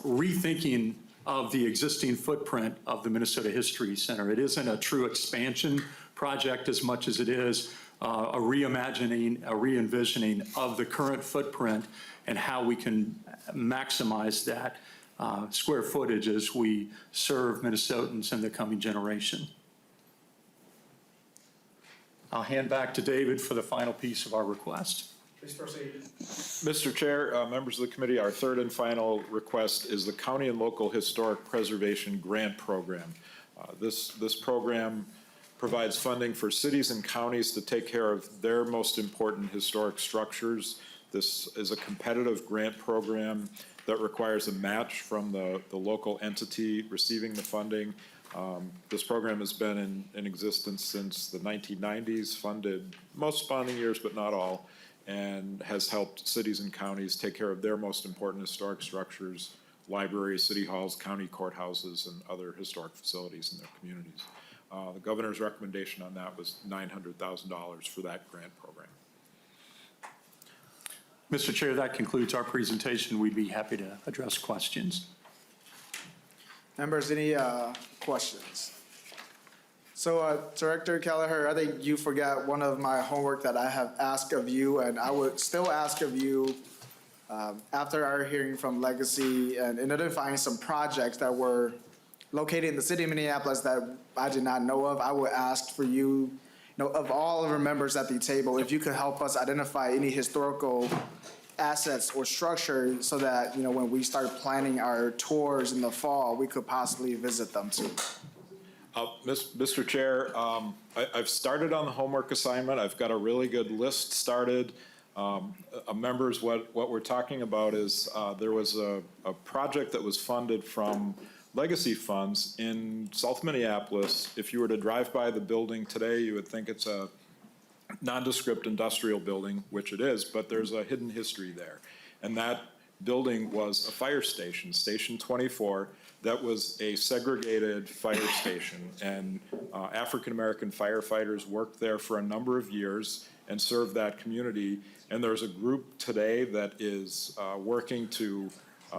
rethinking of the existing footprint of the Minnesota History Center. It isn't a true expansion project as much as it is a reimagining, a re-envisioning of the current footprint and how we can maximize that square footage as we serve Minnesotans in the coming generation. I'll hand back to David for the final piece of our request. Please proceed. Mr. Chair, members of the committee, our third and final request is the County and Local Historic Preservation Grant Program. This program provides funding for cities and counties to take care of their most important historic structures. This is a competitive grant program that requires a match from the local entity receiving the funding. This program has been in existence since the 1990s, funded most bonding years, but not all, and has helped cities and counties take care of their most important historic structures, libraries, city halls, county courthouses, and other historic facilities in their communities. The governor's recommendation on that was $900,000 for that grant program. Mr. Chair, that concludes our presentation. We'd be happy to address questions. Members, any questions? So Director Kelleher, I think you forgot one of my homework that I have asked of you, and I would still ask of you after our hearing from Legacy and identifying some projects that were located in the city of Minneapolis that I did not know of. I would ask for you, of all of our members at the table, if you could help us identify any historical assets or structure so that, when we start planning our tours in the fall, we could possibly visit them too. Mr. Chair, I've started on the homework assignment. I've got a really good list started. Members, what we're talking about is there was a project that was funded from legacy funds in South Minneapolis. If you were to drive by the building today, you would think it's a nondescript industrial building, which it is, but there's a hidden history there. And that building was a fire station, Station 24, that was a segregated fire station. And African-American firefighters worked there for a number of years and served that community. And there's a group today that is working to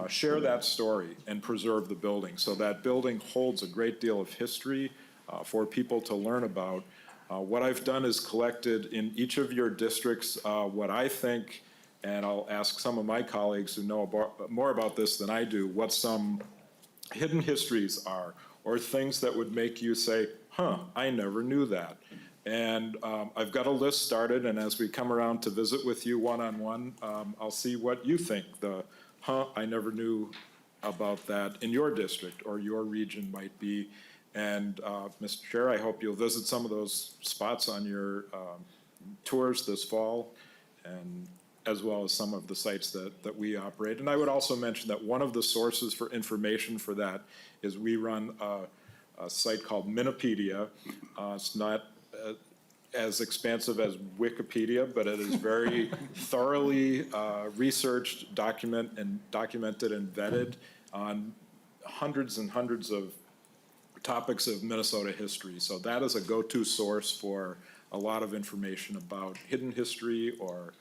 share that story and preserve the building. So that building holds a great deal of history for people to learn about. What I've done is collected in each of your districts what I think, and I'll ask some of my colleagues who know more about this than I do, what some hidden histories are, or things that would make you say, huh, I never knew that. And I've got a list started, and as we come around to visit with you one-on-one, I'll see what you think the, I never knew about that in your district or your region might be. And Mr. Chair, I hope you'll visit some of those spots on your tours this fall, and as well as some of the sites that we operate. And I would also mention that one of the sources for information for that is we run a site called Minipedia. It's not as expansive as Wikipedia, but it is very thoroughly researched, documented and vetted on hundreds and hundreds of topics of Minnesota history. So that is a go-to source for a lot of information about hidden history or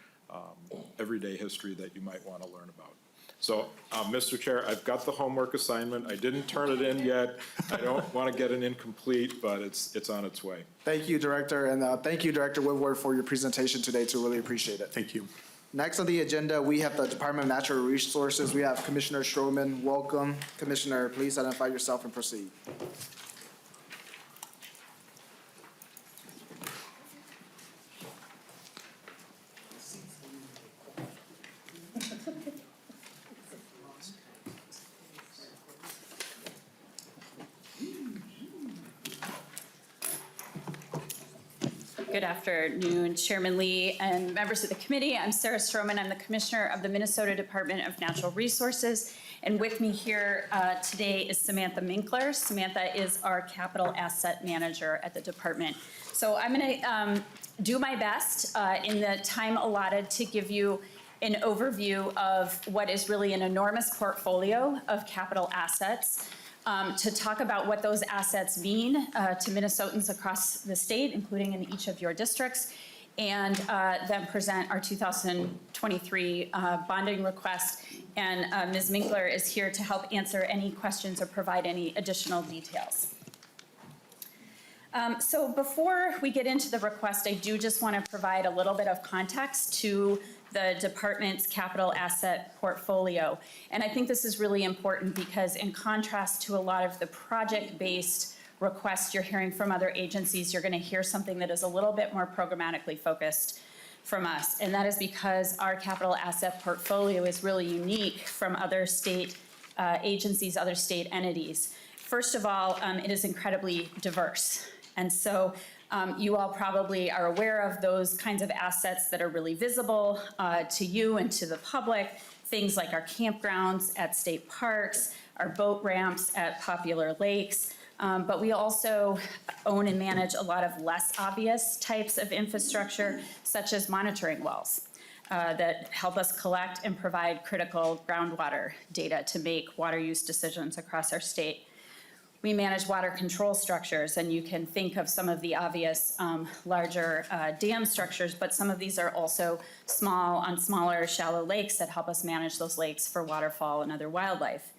everyday history that you might want to learn about. So, Mr. Chair, I've got the homework assignment. I didn't turn it in yet. I don't want to get it incomplete, but it's on its way. Thank you, Director, and thank you, Director Woodward, for your presentation today, too. Really appreciate it. Thank you. Next on the agenda, we have the Department of Natural Resources. We have Commissioner Stroman. Welcome. Commissioner, please identify yourself and proceed. Good afternoon, Chairman Lee and members of the committee. I'm Sarah Stroman. I'm the Commissioner of the Minnesota Department of Natural Resources. And with me here today is Samantha Minkler. Samantha is our Capital Asset Manager at the department. So I'm going to do my best in the time allotted to give you an overview of what is really an enormous portfolio of capital assets. To talk about what those assets mean to Minnesotans across the state, including in each of your districts, and then present our 2023 bonding request. And Ms. Minkler is here to help answer any questions or provide any additional details. So before we get into the request, I do just want to provide a little bit of context to the department's capital asset portfolio. And I think this is really important because in contrast to a lot of the project-based requests you're hearing from other agencies, you're going to hear something that is a little bit more programmatically focused from us. And that is because our capital asset portfolio is really unique from other state agencies, other state entities. First of all, it is incredibly diverse. And so you all probably are aware of those kinds of assets that are really visible to you and to the public, things like our campgrounds at state parks, our boat ramps at popular lakes, but we also own and manage a lot of less obvious types of infrastructure, such as monitoring wells that help us collect and provide critical groundwater data to make water use decisions across our state. We manage water control structures, and you can think of some of the obvious larger dam structures, but some of these are also small, on smaller, shallow lakes that help us manage those lakes for waterfowl and other wildlife.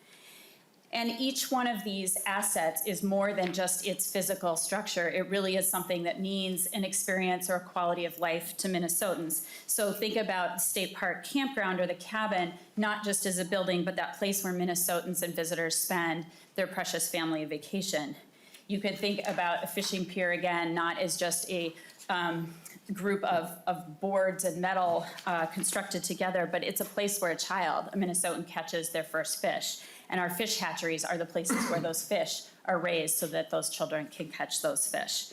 And each one of these assets is more than just its physical structure. It really is something that means an experience or a quality of life to Minnesotans. So think about the state park campground or the cabin, not just as a building, but that place where Minnesotans and visitors spend their precious family vacation. You could think about a fishing pier, again, not as just a group of boards and metal constructed together, but it's a place where a child, a Minnesotan, catches their first fish. And our fish hatcheries are the places where those fish are raised so that those children can catch those fish.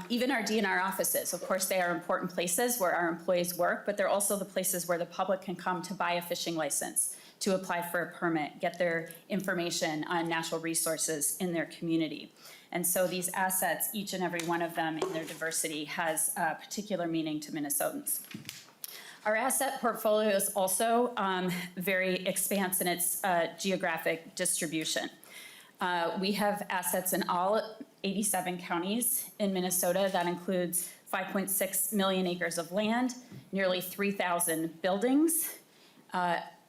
Even our DNR offices, of course, they are important places where our employees work, but they're also the places where the public can come to buy a fishing license, to apply for a permit, get their information on natural resources in their community. And so these assets, each and every one of them in their diversity, has a particular meaning to Minnesotans. Our asset portfolio is also very expansive in its geographic distribution. We have assets in all 87 counties in Minnesota. That includes 5.6 million acres of land, nearly 3,000 buildings.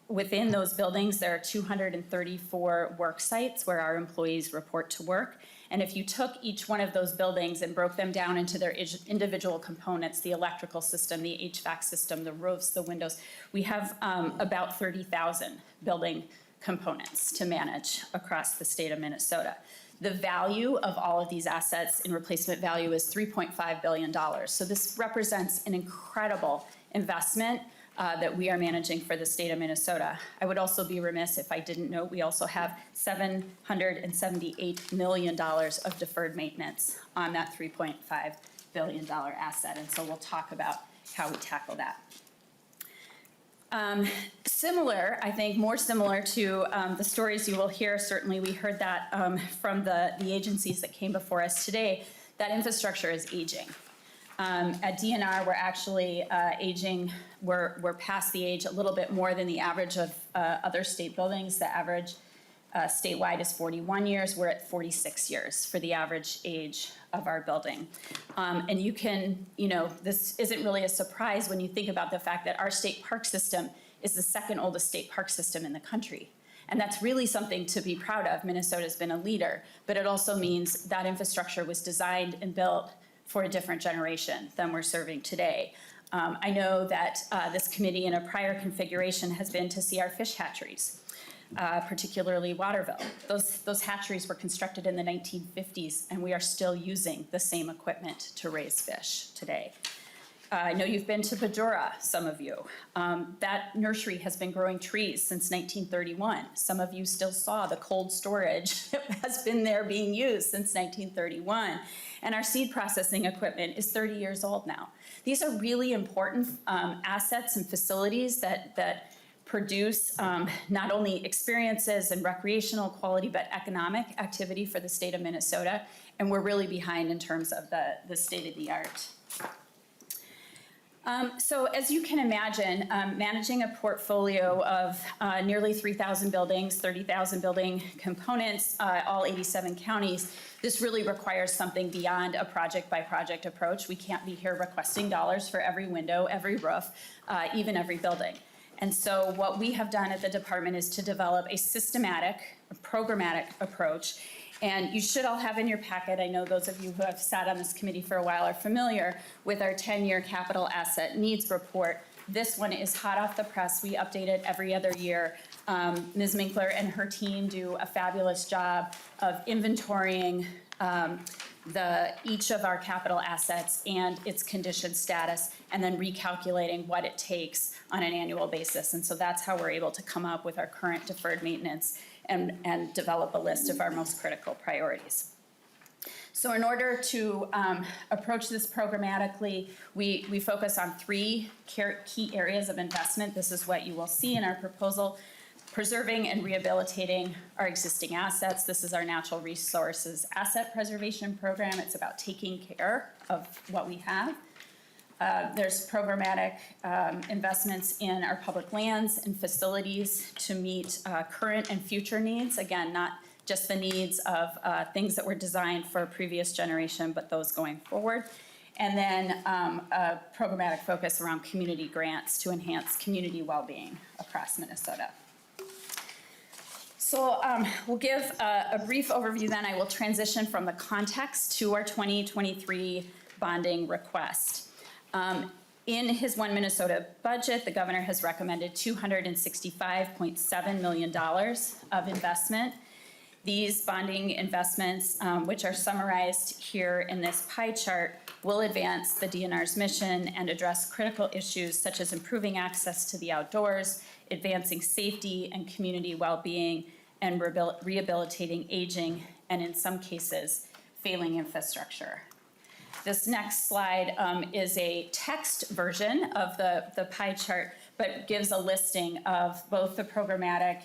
Within those buildings, there are 234 work sites where our employees report to work. And if you took each one of those buildings and broke them down into their individual components, the electrical system, the HVAC system, the roofs, the windows, we have about 30,000 building components to manage across the state of Minnesota. The value of all of these assets in replacement value is $3.5 billion. So this represents an incredible investment that we are managing for the state of Minnesota. I would also be remiss if I didn't note we also have $778 million of deferred maintenance on that $3.5 billion asset. And so we'll talk about how we tackle that. Similar, I think more similar to the stories you will hear, certainly we heard that from the agencies that came before us today, that infrastructure is aging. At DNR, we're actually aging, we're past the age a little bit more than the average of other state buildings. The average statewide is 41 years. We're at 46 years for the average age of our building. And you can, this isn't really a surprise when you think about the fact that our state park system is the second oldest state park system in the country. And that's really something to be proud of. Minnesota's been a leader, but it also means that infrastructure was designed and built for a different generation than we're serving today. I know that this committee in a prior configuration has been to see our fish hatcheries, particularly Waterville. Those hatcheries were constructed in the 1950s, and we are still using the same equipment to raise fish today. I know you've been to Bajora, some of you. That nursery has been growing trees since 1931. Some of you still saw the cold storage that has been there being used since 1931. And our seed processing equipment is 30 years old now. These are really important assets and facilities that produce not only experiences and recreational quality, but economic activity for the state of Minnesota. And we're really behind in terms of the state of the art. So as you can imagine, managing a portfolio of nearly 3,000 buildings, 30,000 building components, all 87 counties, this really requires something beyond a project-by-project approach. We can't be here requesting dollars for every window, every roof, even every building. And so what we have done at the department is to develop a systematic, programmatic approach. And you should all have in your packet, I know those of you who have sat on this committee for a while are familiar with our 10-year capital asset needs report. This one is hot off the press. We update it every other year. Ms. Minkler and her team do a fabulous job of inventorying each of our capital assets and its condition status, and then recalculating what it takes on an annual basis. And so that's how we're able to come up with our current deferred maintenance and develop a list of our most critical priorities. So in order to approach this programmatically, we focus on three key areas of investment. This is what you will see in our proposal: preserving and rehabilitating our existing assets. This is our natural resources asset preservation program. It's about taking care of what we have. There's programmatic investments in our public lands and facilities to meet current and future needs. Again, not just the needs of things that were designed for a previous generation, but those going forward. And then a programmatic focus around community grants to enhance community well-being across Minnesota. So we'll give a brief overview, then I will transition from the context to our 2023 bonding request. In his One Minnesota budget, the governor has recommended $265.7 million of investment. These bonding investments, which are summarized here in this pie chart, will advance the DNR's mission and address critical issues such as improving access to the outdoors, advancing safety and community well-being, and rehabilitating aging, and in some cases, failing infrastructure. This next slide is a text version of the pie chart, but gives a listing of both the programmatic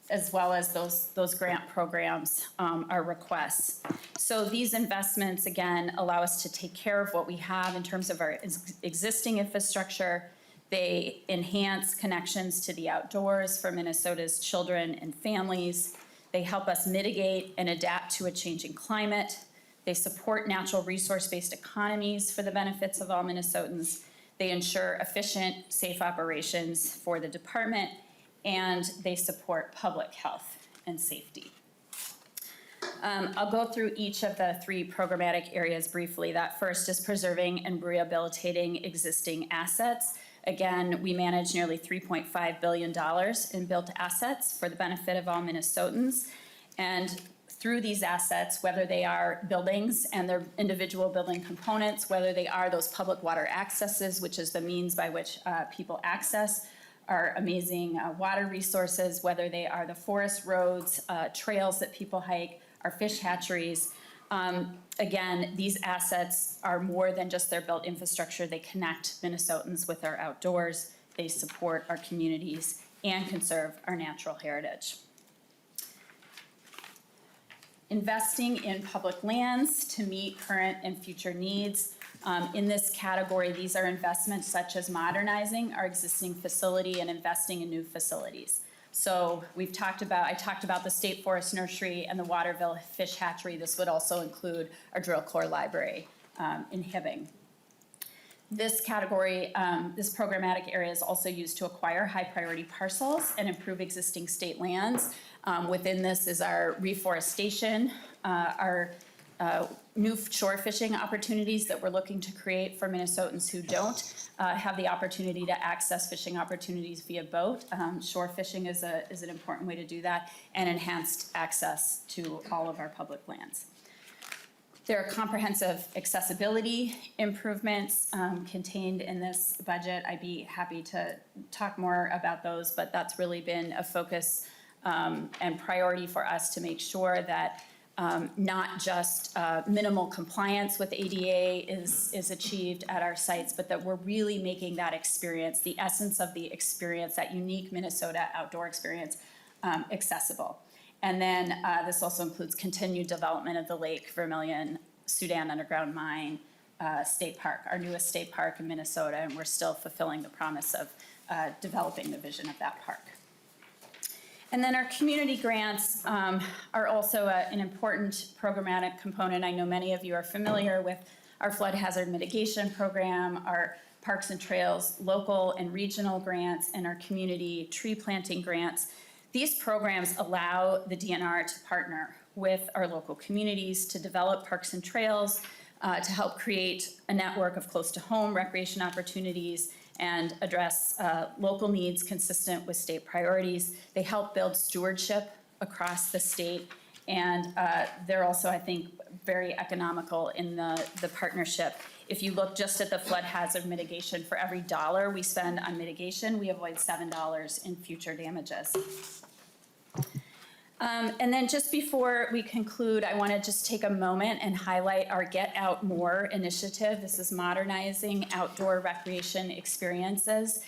as well as those grant programs, our requests. So these investments, again, allow us to take care of what we have in terms of our existing infrastructure. They enhance connections to the outdoors for Minnesota's children and families. They help us mitigate and adapt to a changing climate. They support natural resource-based economies for the benefits of all Minnesotans. They ensure efficient, safe operations for the department, and they support public health and safety. I'll go through each of the three programmatic areas briefly. That first is preserving and rehabilitating existing assets. Again, we manage nearly $3.5 billion in built assets for the benefit of all Minnesotans. And through these assets, whether they are buildings and their individual building components, whether they are those public water accesses, which is the means by which people access our amazing water resources, whether they are the forest roads, trails that people hike, our fish hatcheries. Again, these assets are more than just their built infrastructure. They connect Minnesotans with our outdoors, they support our communities, and conserve our natural heritage. Investing in public lands to meet current and future needs. In this category, these are investments such as modernizing our existing facility and investing in new facilities. So I talked about the State Forest Nursery and the Waterville Fish Hatchery. This would also include our Drill Corps Library in Hibbing. This category, this programmatic area is also used to acquire high priority parcels and improve existing state lands. Within this is our reforestation, our new shore fishing opportunities that we're looking to create for Minnesotans who don't have the opportunity to access fishing opportunities via boat. Shore fishing is an important way to do that, and enhanced access to all of our public lands. There are comprehensive accessibility improvements contained in this budget. I'd be happy to talk more about those, but that's really been a focus and priority for us to make sure that not just minimal compliance with ADA is achieved at our sites, but that we're really making that experience, the essence of the experience, that unique Minnesota outdoor experience, accessible. And then this also includes continued development of the Lake Vermilion Sudan Underground Mine State Park, our newest state park in Minnesota, and we're still fulfilling the promise of developing the vision of that park. And then our community grants are also an important programmatic component. I know many of you are familiar with our flood hazard mitigation program, our Parks and Trails local and regional grants, and our community tree planting grants. These programs allow the DNR to partner with our local communities to develop parks and trails, to help create a network of close to home recreation opportunities and address local needs consistent with state priorities. They help build stewardship across the state, and they're also, I think, very economical in the partnership. If you look just at the flood hazard mitigation, for every dollar we spend on mitigation, we avoid $7 in future damages. And then just before we conclude, I want to just take a moment and highlight our Get Out More initiative. This is modernizing outdoor recreation experiences.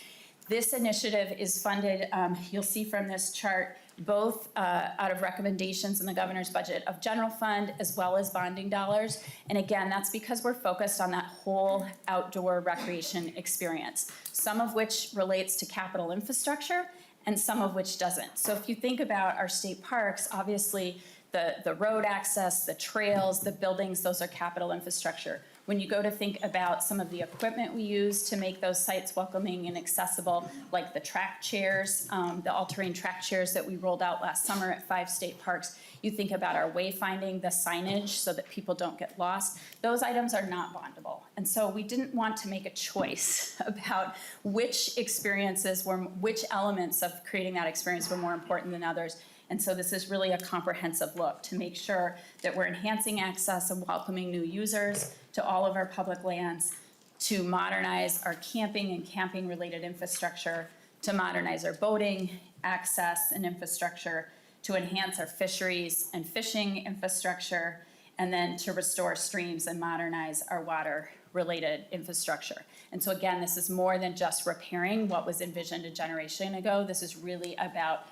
This initiative is funded, you'll see from this chart, both out of recommendations in the governor's budget of general fund as well as bonding dollars. And again, that's because we're focused on that whole outdoor recreation experience, some of which relates to capital infrastructure and some of which doesn't. So if you think about our state parks, obviously the road access, the trails, the buildings, those are capital infrastructure. When you go to think about some of the equipment we use to make those sites welcoming and accessible, like the track chairs, the all-terrain track chairs that we rolled out last summer at 5 state parks, you think about our wayfinding, the signage so that people don't get lost, those items are not bondable. And so we didn't want to make a choice about which experiences were, which elements of creating that experience were more important than others. And so this is really a comprehensive look to make sure that we're enhancing access and welcoming new users to all of our public lands, to modernize our camping and camping-related infrastructure, to modernize our boating access and infrastructure, to enhance our fisheries and fishing infrastructure, and then to restore streams and modernize our water-related infrastructure. And so again, this is more than just repairing what was envisioned a generation ago. This is really about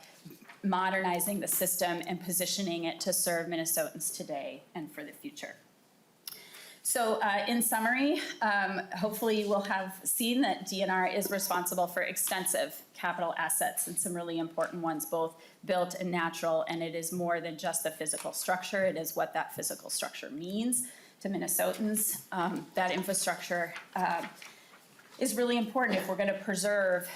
modernizing the system and positioning it to serve Minnesotans today and for the future. So in summary, hopefully you will have seen that DNR is responsible for extensive capital assets and some really important ones, both built and natural, and it is more than just the physical structure. It is what that physical structure means to Minnesotans. That infrastructure is really important. If we're going to preserve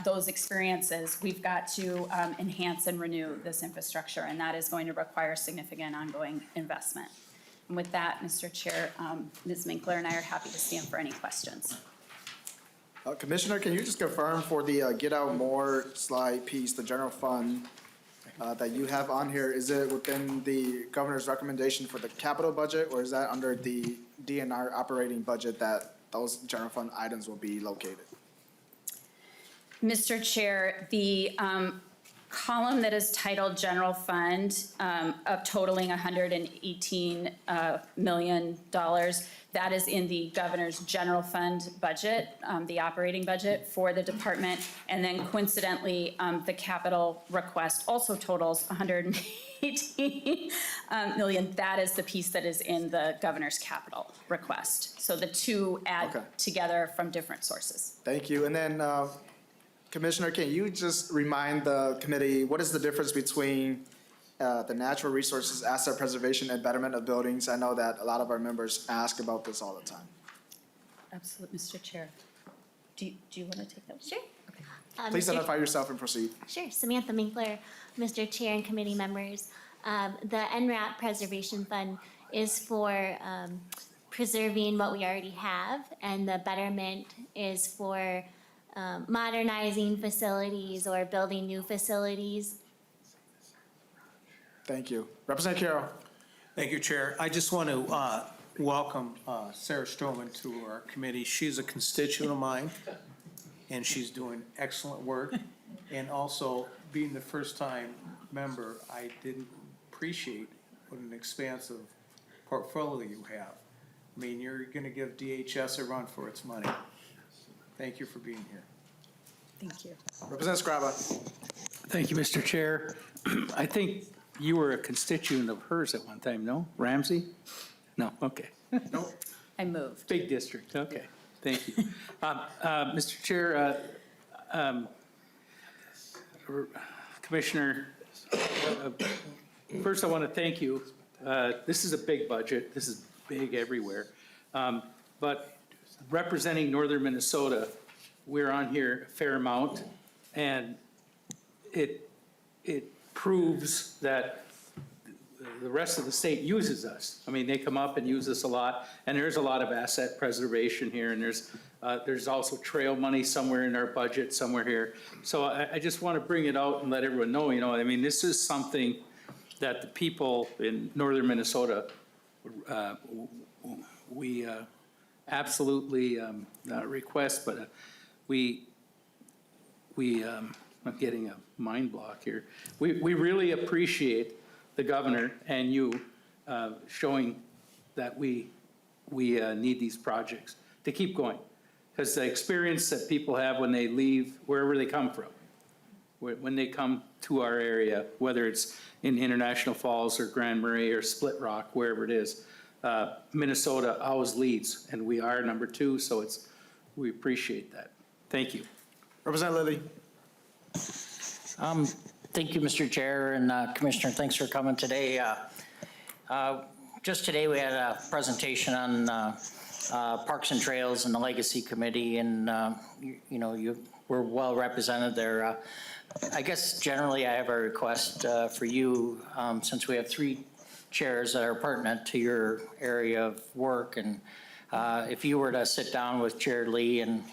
those experiences, we've got to enhance and renew this infrastructure, and that is going to require significant ongoing investment. And with that, Mr. Chair, Ms. Minkler and I are happy to stand for any questions. Commissioner, can you just confirm for the Get Out More slide piece, the general fund that you have on here, is it within the governor's recommendation for the capital budget, or is that under the DNR operating budget that those general fund items will be located? Mr. Chair, the column that is titled General Fund, of totaling $118 million, that is in the governor's general fund budget, the operating budget for the department. And then coincidentally, the capital request also totals $118 million. That is the piece that is in the governor's capital request. So the two add together from different sources. Thank you. And then, Commissioner, can you just remind the committee, what is the difference between the natural resources, asset preservation, and betterment of buildings? I know that a lot of our members ask about this all the time. Absolutely, Mr. Chair. Do you want to take that? Sure. Please identify yourself and proceed. Sure. Samantha Minkler, Mr. Chair and committee members. The NRAP Preservation Fund is for preserving what we already have, and the betterment is for modernizing facilities or building new facilities. Thank you. Representative Carroll. Thank you, Chair. I just want to welcome Sarah Stroman to our committee. She's a constituent of mine, and she's doing excellent work. And also, being the first-time member, I didn't appreciate what an expansive portfolio you have. I mean, you're going to give DHS a run for its money. Thank you for being here. Thank you. Representative Scraba. Thank you, Mr. Chair. I think you were a constituent of hers at one time, no? Ramsey? No, okay. Nope. I moved. Big district, okay. Thank you. Mr. Chair, Commissioner, first I want to thank you. This is a big budget. This is big everywhere. But representing northern Minnesota, we're on here a fair amount, and it proves that the rest of the state uses us. I mean, they come up and use us a lot, and there's a lot of asset preservation here, and there's also trail money somewhere in our budget, somewhere here. So I just want to bring it out and let everyone know, I mean, this is something that the people in northern Minnesota, we absolutely request, but I'm getting a mind block here. We really appreciate the governor and you showing that we need these projects to keep going. Because the experience that people have when they leave, wherever they come from, when they come to our area, whether it's in International Falls or Grand Marais or Split Rock, wherever it is, Minnesota always leads, and we are number 2, so we appreciate that. Thank you. Representative Lilly. Thank you, Mr. Chair, and Commissioner, thanks for coming today. Just today we had a presentation on Parks and Trails and the Legacy Committee, and you were well represented there. I guess generally I have a request for you, since we have 3 chairs that are pertinent to your area of work, and if you were to sit down with Chair Lee and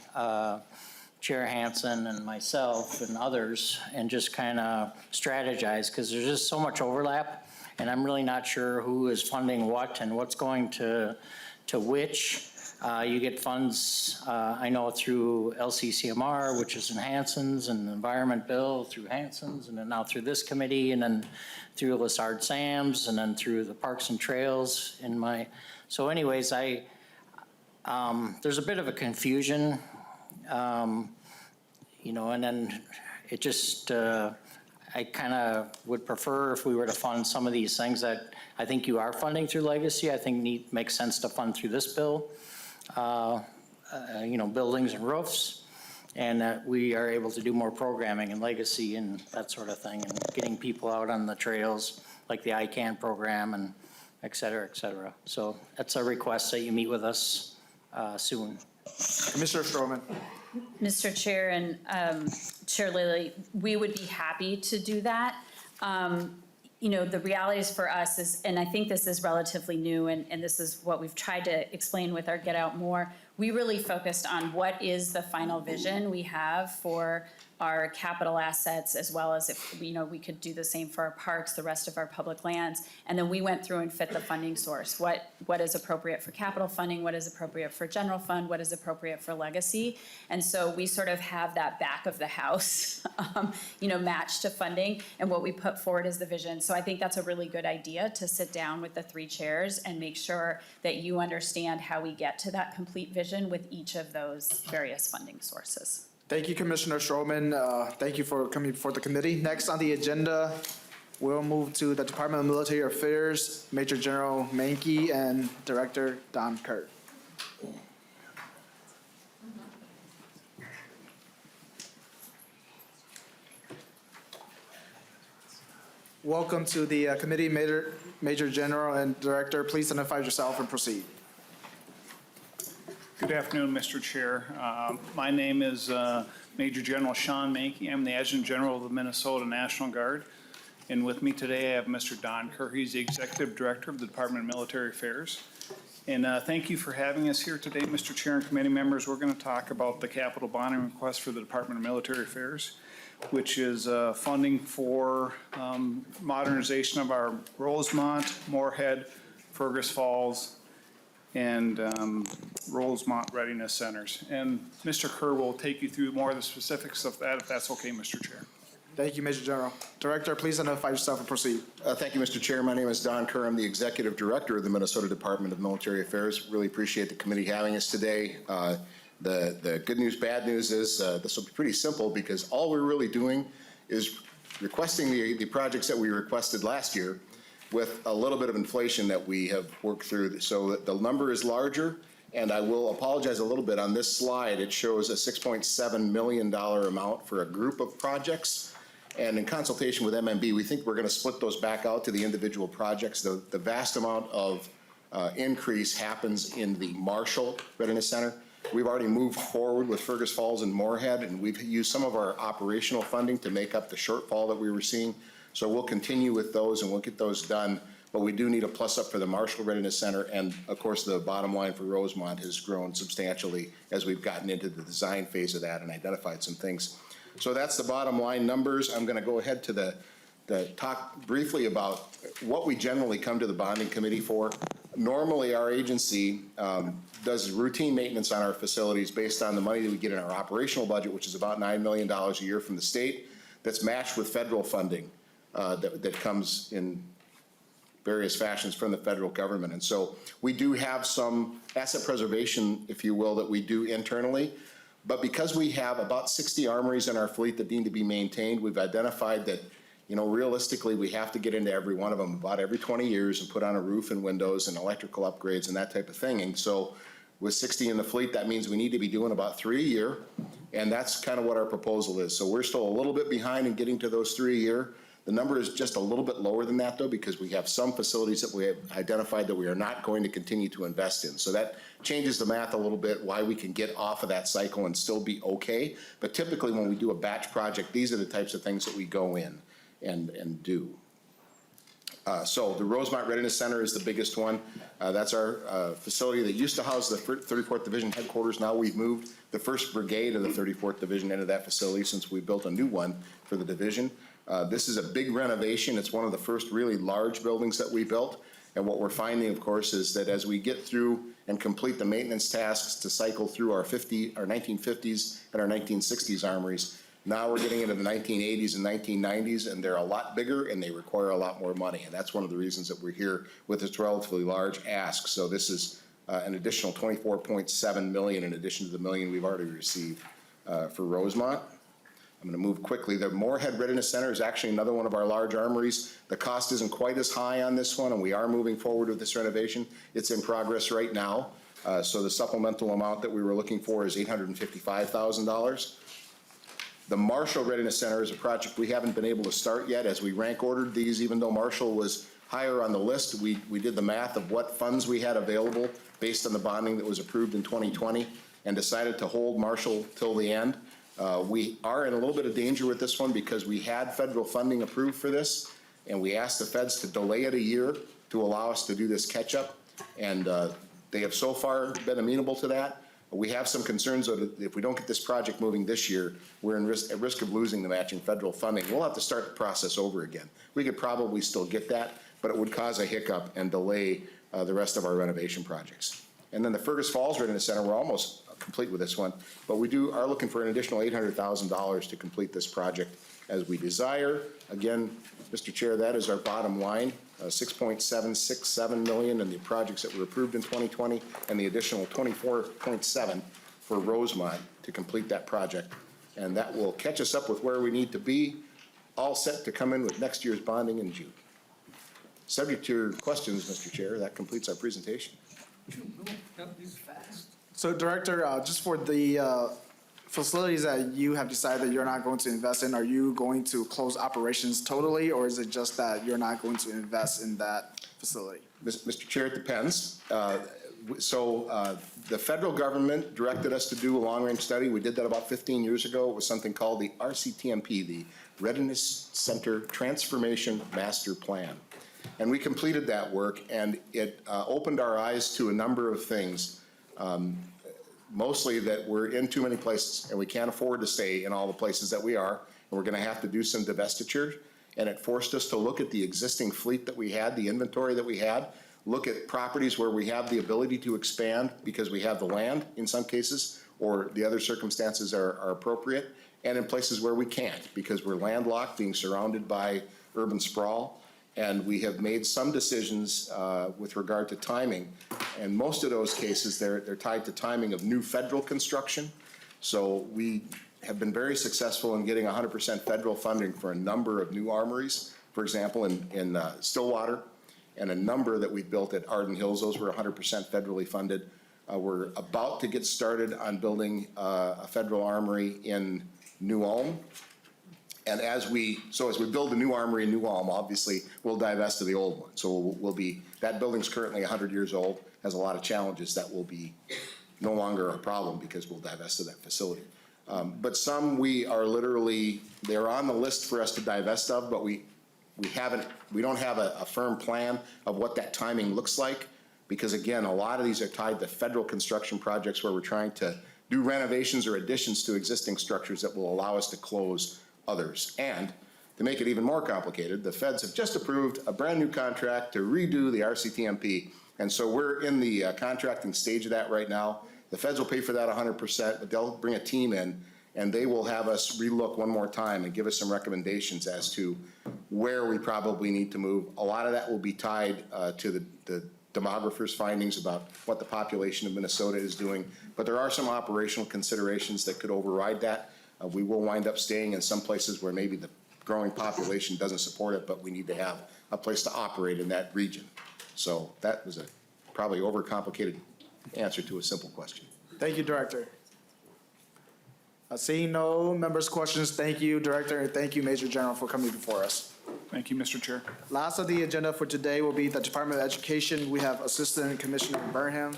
Chair Hansen and myself and others and just kind of strategize, because there's just so much overlap, and I'm really not sure who is funding what and what's going to which. You get funds, I know, through LCCMR, which is in Hanson's, and the Environment Bill through Hanson's, and then now through this committee, and then through Lessard Sam's, and then through the Parks and Trails in my, so anyways, there's a bit of a confusion, you know, and then it just, I kind of would prefer if we were to fund some of these things that I think you are funding through Legacy. I think makes sense to fund through this bill, you know, buildings and roofs, and that we are able to do more programming and Legacy and that sort of thing, and getting people out on the trails like the ICANN program and et cetera, et cetera. So that's a request that you meet with us soon. Commissioner Stroman. Mr. Chair and Chair Lilly, we would be happy to do that. You know, the realities for us is, and I think this is relatively new, and this is what we've tried to explain with our Get Out More, we really focused on what is the final vision we have for our capital assets, as well as if, you know, we could do the same for our parks, the rest of our public lands. And then we went through and fit the funding source. What is appropriate for capital funding? What is appropriate for general fund? What is appropriate for Legacy? And so we sort of have that back of the house, you know, matched to funding. And what we put forward is the vision. So I think that's a really good idea, to sit down with the three chairs and make sure that you understand how we get to that complete vision with each of those various funding sources. Thank you, Commissioner Stroman. Thank you for coming before the committee. Next on the agenda, we'll move to the Department of Military Affairs, Major General Mankey and Director Don Kurt. Welcome to the committee, Major General and Director. Please identify yourself and proceed. Good afternoon, Mr. Chair. My name is Major General Sean Mankey. I'm the Adjutant General of the Minnesota National Guard. And with me today, I have Mr. Don Kerr. He's the Executive Director of the Department of Military Affairs. And thank you for having us here today, Mr. Chair and committee members. We're going to talk about the capital bonding request for the Department of Military Affairs, which is funding for modernization of our Rosemont, Moorhead, Fergus Falls, and Rosemont Readiness Centers. And Mr. Kerr will take you through more of the specifics of that, if that's okay, Mr. Chair. Thank you, Major General. Director, please identify yourself and proceed. Thank you, Mr. Chair. My name is Don Kerr. I'm the Executive Director of the Minnesota Department of Military Affairs. Really appreciate the committee having us today. The good news, bad news is this will be pretty simple, because all we're really doing is requesting the projects that we requested last year, with a little bit of inflation that we have worked through. So the number is larger, and I will apologize a little bit. On this slide, it shows a $6.7 million amount for a group of projects. And in consultation with MMB, we think we're going to split those back out to the individual projects. The vast amount of increase happens in the Marshall Readiness Center. We've already moved forward with Fergus Falls and Moorhead, and we've used some of our operational funding to make up the shortfall that we were seeing. So we'll continue with those, and we'll get those done. But we do need a plus up for the Marshall Readiness Center. And of course, the bottom line for Rosemont has grown substantially as we've gotten into the design phase of that and identified some things. So that's the bottom line numbers. I'm going to go ahead to the talk briefly about what we generally come to the bonding committee for. Normally, our agency does routine maintenance on our facilities based on the money that we get in our operational budget, which is about $9 million a year from the state, that's matched with federal funding that comes in various fashions from the federal government. And so we do have some asset preservation, if you will, that we do internally. But because we have about 60 armories in our fleet that need to be maintained, we've identified that, you know, realistically, we have to get into every one of them about every 20 years and put on a roof and windows and electrical upgrades and that type of thing. And so with 60 in the fleet, that means we need to be doing about 3 a year. And that's kind of what our proposal is. So we're still a little bit behind in getting to those 3 a year. The number is just a little bit lower than that, though, because we have some facilities that we have identified that we are not going to continue to invest in. So that changes the math a little bit, why we can get off of that cycle and still be okay. But typically when we do a batch project, these are the types of things that we go in and do. So the Rosemont Readiness Center is the biggest one. That's our facility that used to house the 34th Division headquarters. Now we've moved the 1st Brigade of the 34th Division into that facility since we built a new one for the division. This is a big renovation. It's one of the first really large buildings that we built. And what we're finding, of course, is that as we get through and complete the maintenance tasks to cycle through our 1950s and our 1960s armories, now we're getting into the 1980s and 1990s, and they're a lot bigger and they require a lot more money. And that's one of the reasons that we're here with this relatively large ask. So this is an additional $24.7 million in addition to the million we've already received for Rosemont. I'm going to move quickly. The Moorhead Readiness Center is actually another one of our large armories. The cost isn't quite as high on this one, and we are moving forward with this renovation. It's in progress right now. So the supplemental amount that we were looking for is $855,000. The Marshall Readiness Center is a project we haven't been able to start yet as we rank ordered these. Even though Marshall was higher on the list, we did the math of what funds we had available based on the bonding that was approved in 2020 and decided to hold Marshall till the end. We are in a little bit of danger with this one because we had federal funding approved for this, and we asked the feds to delay it a year to allow us to do this catch-up, and they have so far been amenable to that. We have some concerns that if we don't get this project moving this year, we're at risk of losing the matching federal funding. We'll have to start the process over again. We could probably still get that, but it would cause a hiccup and delay the rest of our renovation projects. And then the Fergus Falls Readiness Center, we're almost complete with this one, but we are looking for an additional $800,000 to complete this project as we desire. Again, Mr. Chair, that is our bottom line, $6.767 million in the projects that were approved in 2020 and the additional $24.7 for Rosemont to complete that project. And that will catch us up with where we need to be, all set to come in with next year's bonding in June. Subject to your questions, Mr. Chair, that completes our presentation. So Director, just for the facilities that you have decided that you're not going to invest in, are you going to close operations totally, or is it just that you're not going to invest in that facility? Mr. Chair, it depends. The federal government directed us to do a long-range study. We did that about 15 years ago. It was something called the RCTMP, the Readiness Center Transformation Master Plan. And we completed that work, and it opened our eyes to a number of things. Mostly that we're in too many places and we can't afford to stay in all the places that we are, and we're going to have to do some divestiture. And it forced us to look at the existing fleet that we had, the inventory that we had, look at properties where we have the ability to expand because we have the land in some cases, or the other circumstances are appropriate, and in places where we can't because we're landlocked, being surrounded by urban sprawl. And we have made some decisions with regard to timing. And most of those cases, they're tied to timing of new federal construction. So we have been very successful in getting 100% federal funding for a number of new armories. For example, in Stillwater, and a number that we built at Arden Hills, those were 100% federally funded. We're about to get started on building a federal armory in New Ulm. And as we build the new armory in New Ulm, obviously we'll divest of the old one. So that building's currently 100 years old, has a lot of challenges that will be no longer a problem because we'll divest of that facility. But some they're on the list for us to divest of, but we don't have a firm plan of what that timing looks like. Because again, a lot of these are tied to federal construction projects where we're trying to do renovations or additions to existing structures that will allow us to close others. And to make it even more complicated, the feds have just approved a brand new contract to redo the RCTMP. And so we're in the contracting stage of that right now. The feds will pay for that 100%, but they'll bring a team in and they will have us relook one more time and give us some recommendations as to where we probably need to move. A lot of that will be tied to the demographers' findings about what the population of Minnesota is doing. But there are some operational considerations that could override that. We will wind up staying in some places where maybe the growing population doesn't support it, but we need to have a place to operate in that region. So that was a probably overcomplicated answer to a simple question. Thank you, Director. Seeing no members' questions, thank you, Director, and thank you, Major General, for coming before us. Thank you, Mr. Chair. Last of the agenda for today will be the Department of Education. We have Assistant Commissioner Burnham.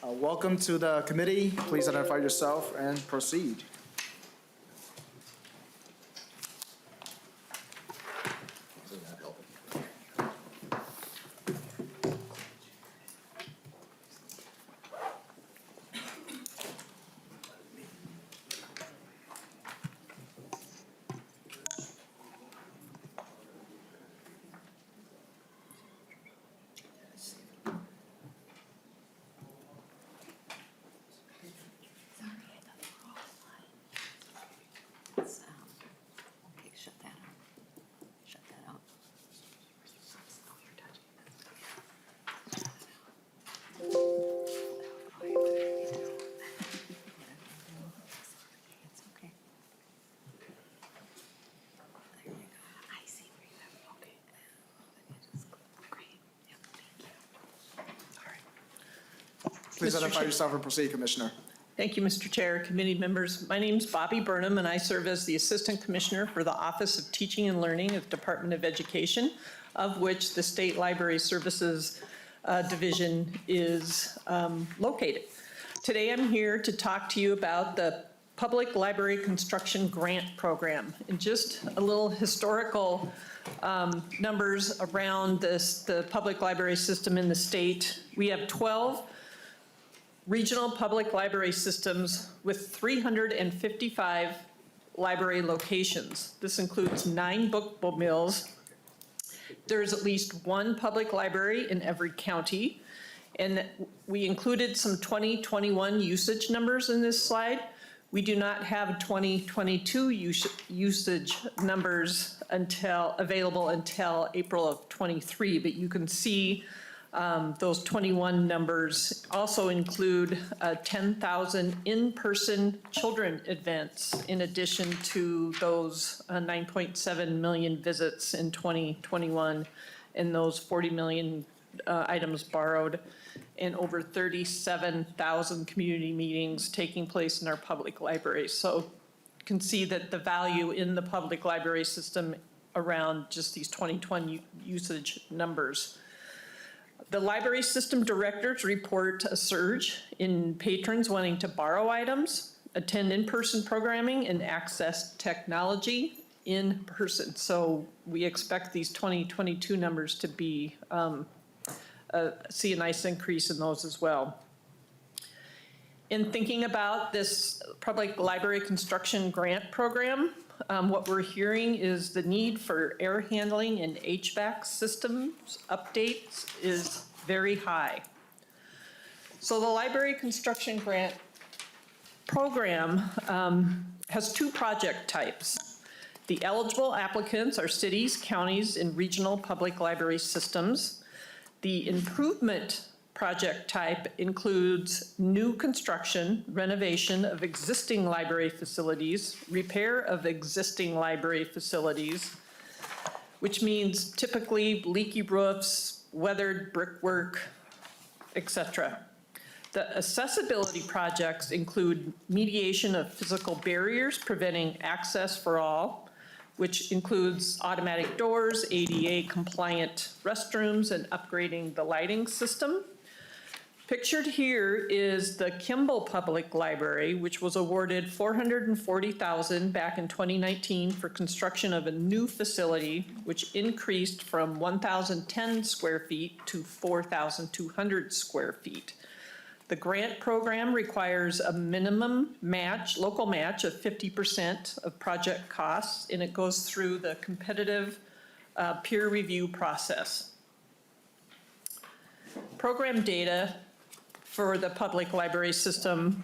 Welcome to the committee. Please identify yourself and proceed. Please Mr. identify Chair. yourself and proceed, Commissioner. Thank you, Mr. Chair, committee members. My name's Bobby Burnham, and I serve as the Assistant Commissioner for the Office of Teaching and Learning of Department of Education, of which the State Library Services Division is located. Today, I'm here to talk to you about the Public Library Construction Grant Program, and just a little historical numbers around the public library system in the state. We have 12 regional public library systems with 355 library locations. This includes 9 book mills. There's at least 1 public library in every county. And we included some 2021 usage numbers in this slide. We do not have 2022 usage numbers available until April of '23, but you can see those 21 numbers also include 10,000 in-person children events in addition to those 9.7 million visits in 2021 and those 40 million items borrowed and over 37,000 community meetings taking place in our public libraries. So you can see that the value in the public library system around just these 2020 usage numbers. The library system directors report a surge in patrons wanting to borrow items, attend in-person programming, and access technology in person. So we expect these 2022 numbers to be see a nice increase in those as well. In thinking about this public library construction grant program, what we're hearing is the need for air handling and HVAC systems updates is very high. So the library construction grant program has 2 project types. The eligible applicants are cities, counties, and regional public library systems. The improvement project type includes new construction, renovation of existing library facilities, repair of existing library facilities, which means typically leaky roofs, weathered brickwork, etc. The accessibility projects include mediation of physical barriers preventing access for all, which includes automatic doors, ADA compliant restrooms, and upgrading the lighting system. Pictured here is the Kimball Public Library, which was awarded $440,000 back in 2019 for construction of a new facility, which increased from 1,010 square feet to 4,200 square feet. The grant program requires a minimum match, local match of 50% of project costs, and it goes through the competitive peer review process. Program data for the public library system,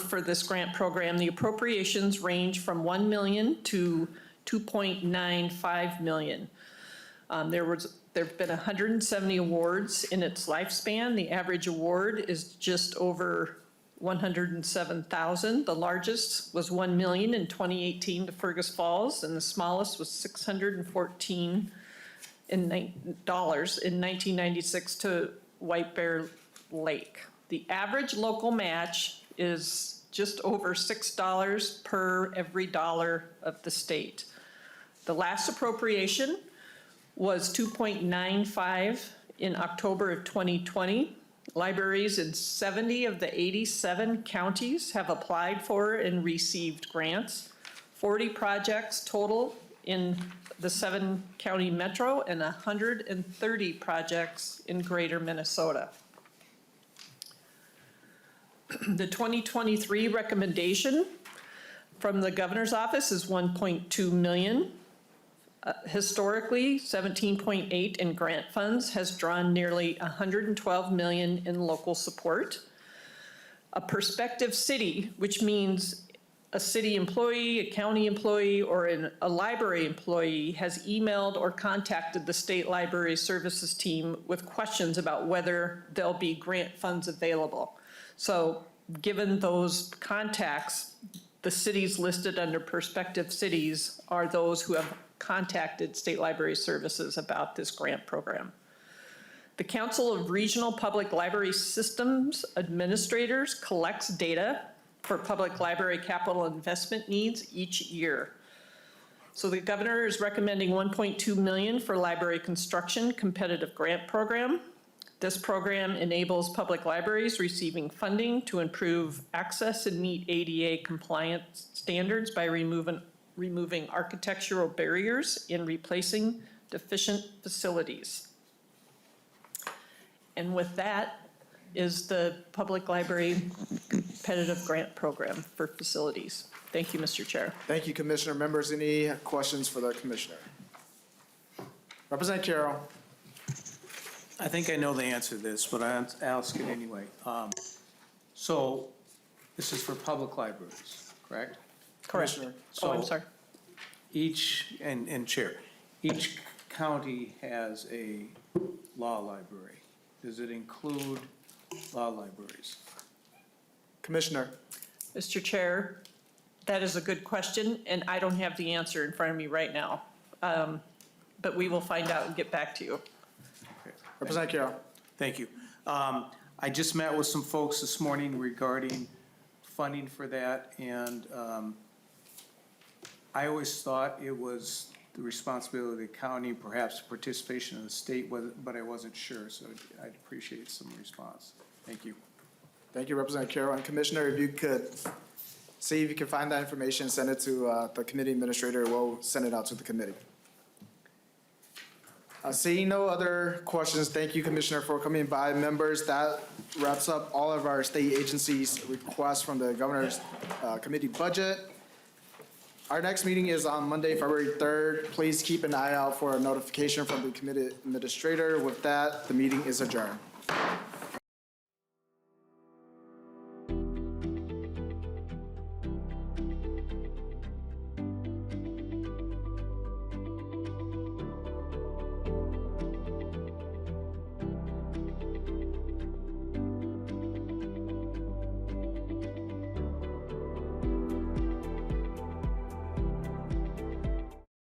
for this grant program, the appropriations range from $1 million to $2.95 million. There have been 170 awards in its lifespan. The average award is just over $107,000. The largest was $1 million in 2018 to Fergus Falls, and the smallest was $614 in 1996 to White Bear Lake. The average local match is just over $6 per every dollar of the state. The last appropriation was 2.95 in October of 2020. Libraries in 70 of the 87 counties have applied for and received grants. 40 projects total in the 7-county metro and 130 projects in greater Minnesota. The 2023 recommendation from the governor's office is $1.2 million. Historically, 17.8 in grant funds has drawn nearly $112 million in local support. A prospective city, which means a city employee, a county employee, or a library employee, has emailed or contacted the State Library Services team with questions about whether there'll be grant funds available. So given those contacts, the cities listed under prospective cities are those who have contacted State Library Services about this grant program. The Council of Regional Public Library Systems Administrators collects data for public library capital investment needs each year. So the governor is recommending $1.2 million for library construction competitive grant program. This program enables public libraries receiving funding to improve access and meet ADA compliance standards by removing architectural barriers and replacing deficient facilities. And with that is the Public Library Competitive Grant Program for facilities. Thank you, Mr. Chair. Thank you, Commissioner. Members, any questions for the Commissioner? Representative Carroll. I think I know the answer to this, but I'll ask it anyway. So this is for public libraries, correct? Correct. Commissioner. Oh, I'm sorry. Each, and Chair, each county has a law library. Does it include law libraries? Commissioner. Mr. Chair, that is a good question, and I don't have the answer in front of me right now. But we will find out and get back to you. Representative Carroll. Thank you. I just met with some folks this morning regarding funding for that, and I always thought it was the responsibility of the county, perhaps participation of the state, but I wasn't sure, so I'd appreciate some response. Thank you. Thank you, Representative Carroll. And Commissioner, if you could see if you can find that information, send it to the committee administrator. We'll send it out to the committee. Seeing no other questions, thank you, Commissioner, for coming by. Members, that wraps up all of our state agencies' requests from the governor's committee budget. Our next meeting is on Monday, February 3rd. Please keep an eye out for a notification from the committee administrator. With that, the meeting is adjourned.